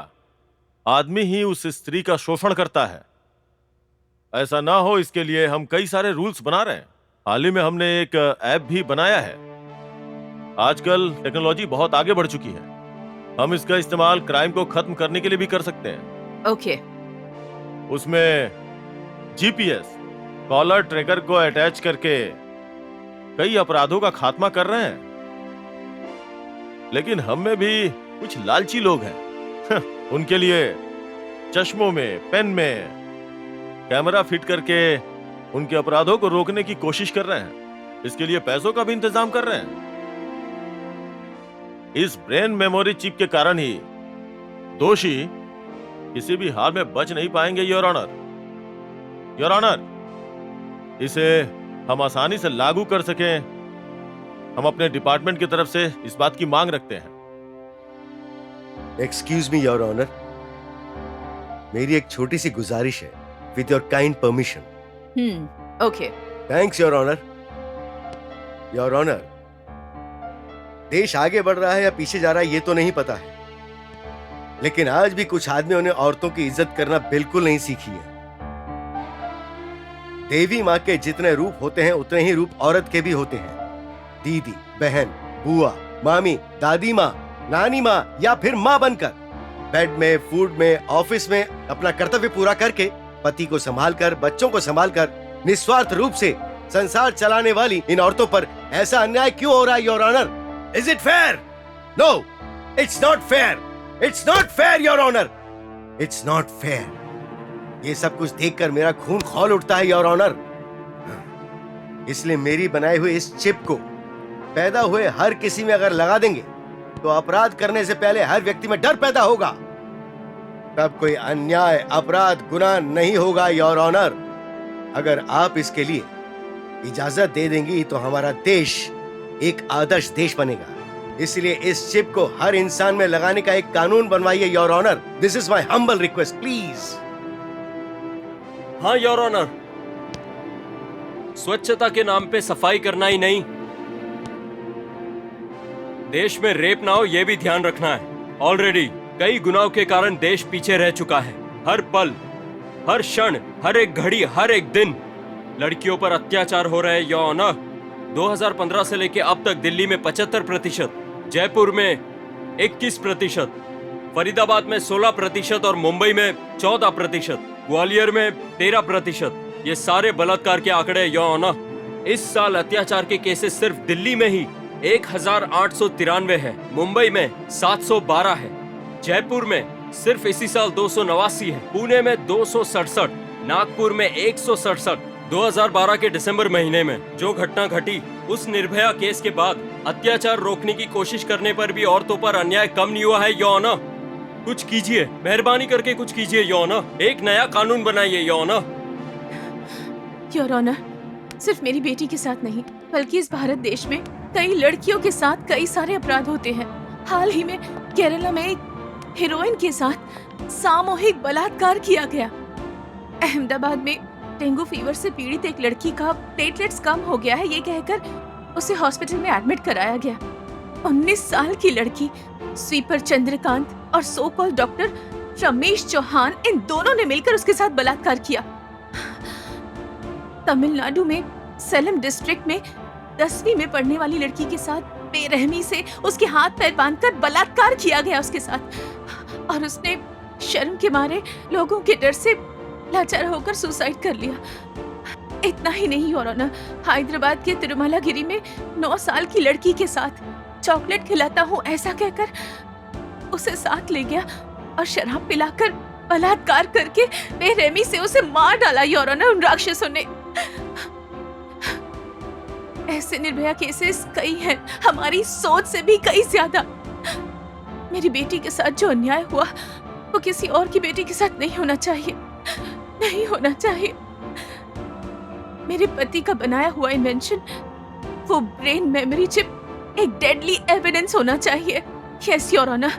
आदमी ही उस स्त्री का शोषण करता है। ऐसा ना हो इसके लिए हम कई सारे रूल्स बना रहे हैं। हाल ही में हमने एक ऐप भी बनाया है। आजकल टेक्नोलॉजी बहुत आगे बढ़ चुकी है, हम इसका इस्तेमाल क्राइम को खत्म करने के लिए भी कर सकते हैं। ओके। उसमें जीपीएस कॉलर ट्रैकर को अटैच करके कई अपराधों का खात्मा कर रहे हैं। लेकिन हम में भी कुछ लालची लोग हैं उनके लिए चश्मों में, पेन में कैमरा फिट करके उनके अपराधों को रोकने की कोशिश कर रहे हैं। इसके लिए पैसों का भी इंतजाम कर रहे हैं। इस ब्रेन मेमोरी चिप के कारण ही दोषी किसी भी हाल में बच नहीं पाएंगे। योर ऑनर, योर ऑनर, इसे हम आसानी से लागू कर सकें, हम अपने डिपार्टमेंट की तरफ से इस बात की मांग रखते हैं। एक्सक्यूज मी योर ऑनर, मेरी एक छोटी सी गुजारिश है, with your kind permission. Okay. Thanks your honour. Your honour, देश आगे बढ़ रहा है या पीछे जा रहा है ये तो नहीं पता है, लेकिन आज भी कुछ आदमियों ने औरतों की इज्जत करना बिल्कुल नहीं सीखी है। देवी माँ के जितने रूप होते हैं उतने ही रूप औरत के भी होते हैं। दीदी, बहन, बुआ, मामी, दादी माँ, नानी माँ या फिर माँ बनकर बेड में, फूड में, ऑफिस में अपना कर्तव्य पूरा करके पति को संभालकर, बच्चों को संभालकर निस्वार्थ रूप से संसार चलाने वाली इन औरतों पर ऐसा अन्याय क्यों हो रहा है your honour? Is it fair? No, it's not fair. It's not fair your honour, it's not fair. ये सब कुछ देखकर मेरा खून खौल उठता है योर ऑनर। इसलिए मेरी बनाई हुई इस चिप को पैदा हुए हर किसी में अगर लगा देंगे तो अपराध करने से पहले हर व्यक्ति में डर पैदा होगा। तब कोई अन्याय, अपराध, गुनाह नहीं होगा योर ऑनर। अगर आप इसके लिए इजाजत दे देंगी तो हमारा देश एक आदर्श देश बनेगा। इसलिए इस चिप को हर इंसान में लगाने का एक कानून बनवाइए your honour. This is my humble request, please. हाँ योर ऑनर, स्वच्छता के नाम पे सफाई करना ही नहीं, देश में रेप ना हो ये भी ध्यान रखना है। ऑलरेडी कई गुनाहों के कारण देश पीछे रह चुका है। हर पल, हर क्षण, हर एक घड़ी, हर एक दिन लड़कियों पर अत्याचार हो रहे हैं योर ऑनर। 2015 से लेके अब तक दिल्ली में 75%, जयपुर में 21%, फरीदाबाद में 16% और मुंबई में 14%, ग्वालियर में 13%। ये सारे बलात्कार के आंकड़े योर ऑनर। इस साल अत्याचार के केसेस सिर्फ दिल्ली में ही 1893 है, मुंबई में 712 है, जयपुर में सिर्फ इसी साल 289 है, पुणे में 267, नागपुर में 167। 2012 के दिसंबर महीने में जो घटना घटी उस निर्भया केस के बाद अत्याचार रोकने की कोशिश करने पर भी औरतों पर अन्याय कम नहीं हुआ है योर ऑनर। कुछ कीजिए, मेहरबानी करके कुछ कीजिए योर ऑनर। एक नया कानून बनाइए योर ऑनर। योर ऑनर, सिर्फ मेरी बेटी के साथ नहीं बल्कि इस भारत देश में कई लड़कियों के साथ कई सारे अपराध होते हैं। हाल ही में केरला में एक हीरोइन के साथ सामूहिक बलात्कार किया गया। अहमदाबाद में डेंगू फीवर से पीड़ित एक लड़की का प्लेटलेट्स कम हो गया है ये कहकर उसे हॉस्पिटल में एडमिट कराया गया। 19 साल की लड़की स्वीपर चंद्रकांत और सो कॉल डॉक्टर रमेश चौहान, इन दोनों ने मिलकर उसके साथ बलात्कार किया। तमिलनाडु में सेलम डिस्ट्रिक्ट में 10वीं में पढ़ने वाली लड़की के साथ बेरहमी से उसके हाथ पैर बांधकर बलात्कार किया गया उसके साथ, और उसने शर्म के मारे लोगों के डर से लाचार होकर सुसाइड कर लिया। इतना ही नहीं योर ऑनर, हैदराबाद के तिरुमलागिरी में 9 साल की लड़की के साथ चॉकलेट खिलाता हूँ ऐसा कहकर उसे साथ ले गया और शराब पिलाकर बलात्कार करके बेरहमी से उसे मार डाला योर ऑनर उन राक्षसों ने। ऐसे निर्भया केसेस कई हैं, हमारी सोच से भी कई ज्यादा। मेरी बेटी के साथ जो अन्याय हुआ वो किसी और की बेटी के साथ नहीं होना चाहिए, नहीं होना चाहिए। मेरे पति का बनाया हुआ इन्वेंशन, वो ब्रेन मेमोरी चिप, एक डेडली एविडेंस होना चाहिए। यस योर ऑनर,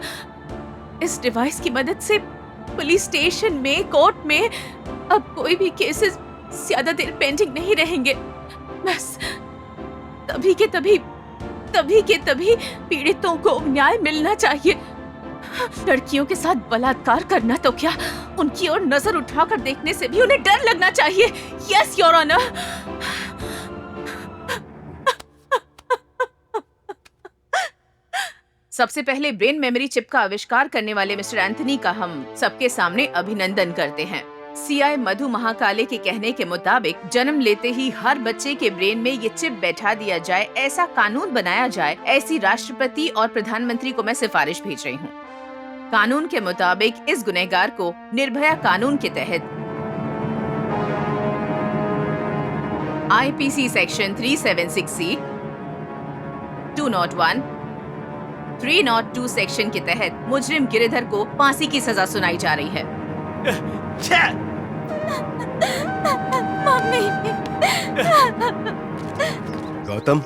इस डिवाइस की मदद से पुलिस स्टेशन में, कोर्ट में अब कोई भी केसेस ज्यादा देर पेंडिंग नहीं रहेंगे। बस तभी के तभी तभी के तभी पीड़ितों को न्याय मिलना चाहिए। लड़कियों के साथ बलात्कार करना तो क्या, उनकी ओर नजर उठाकर देखने से भी उन्हें डर लगना चाहिए। Yes your honour. सबसे पहले ब्रेन मेमोरी चिप का आविष्कार करने वाले मिस्टर एंथनी का हम सबके सामने अभिनंदन करते हैं। सीआई मधु महाकाले के कहने के मुताबिक जन्म लेते ही हर बच्चे के ब्रेन में ये चिप बैठा दिया जाए, ऐसा कानून बनाया जाए, ऐसी राष्ट्रपति और प्रधानमंत्री को मैं सिफारिश भेज रही हूँ। कानून के मुताबिक इस गुनहगार को निर्भया कानून के तहत आईपीसी सेक्शन 376C, 201, 302 सेक्शन के तहत मुजरिम गिरिधर को फांसी की सजा सुनाई जा रही है। मम्मी। गौतम,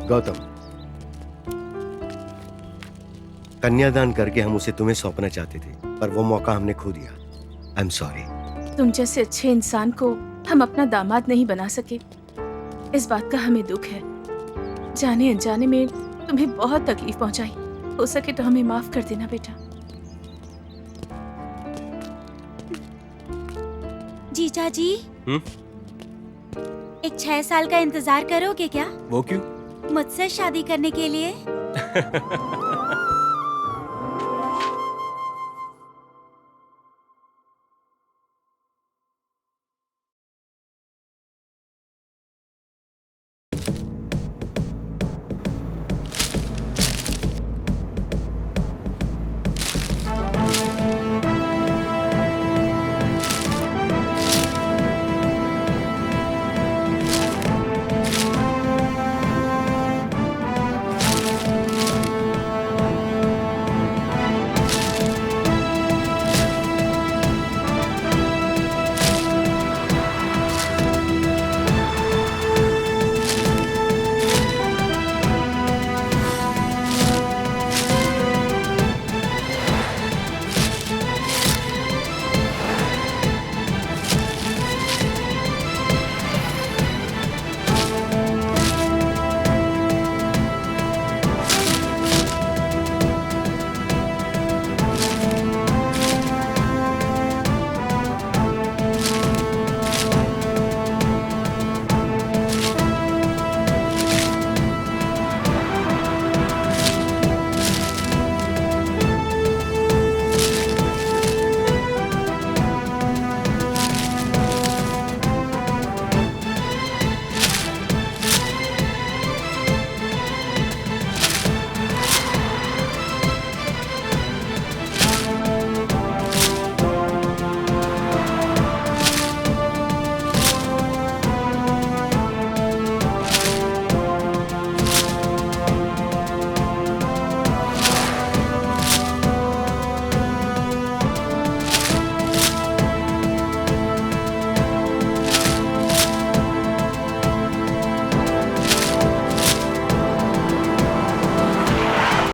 गौतम, कन्यादान करके हम उसे तुम्हें सौंपना चाहते थे, पर वो मौका हमने खो दिया। I am sorry. तुम जैसे अच्छे इंसान को हम अपना दामाद नहीं बना सके, इस बात का हमें दुख है। जाने अनजाने में तुम्हें बहुत तकलीफ पहुंचाई, हो सके तो हमें माफ कर देना बेटा। जीजा जी, एक 6 साल का इंतजार करोगे क्या? वो क्यों? मुझसे शादी करने के लिए।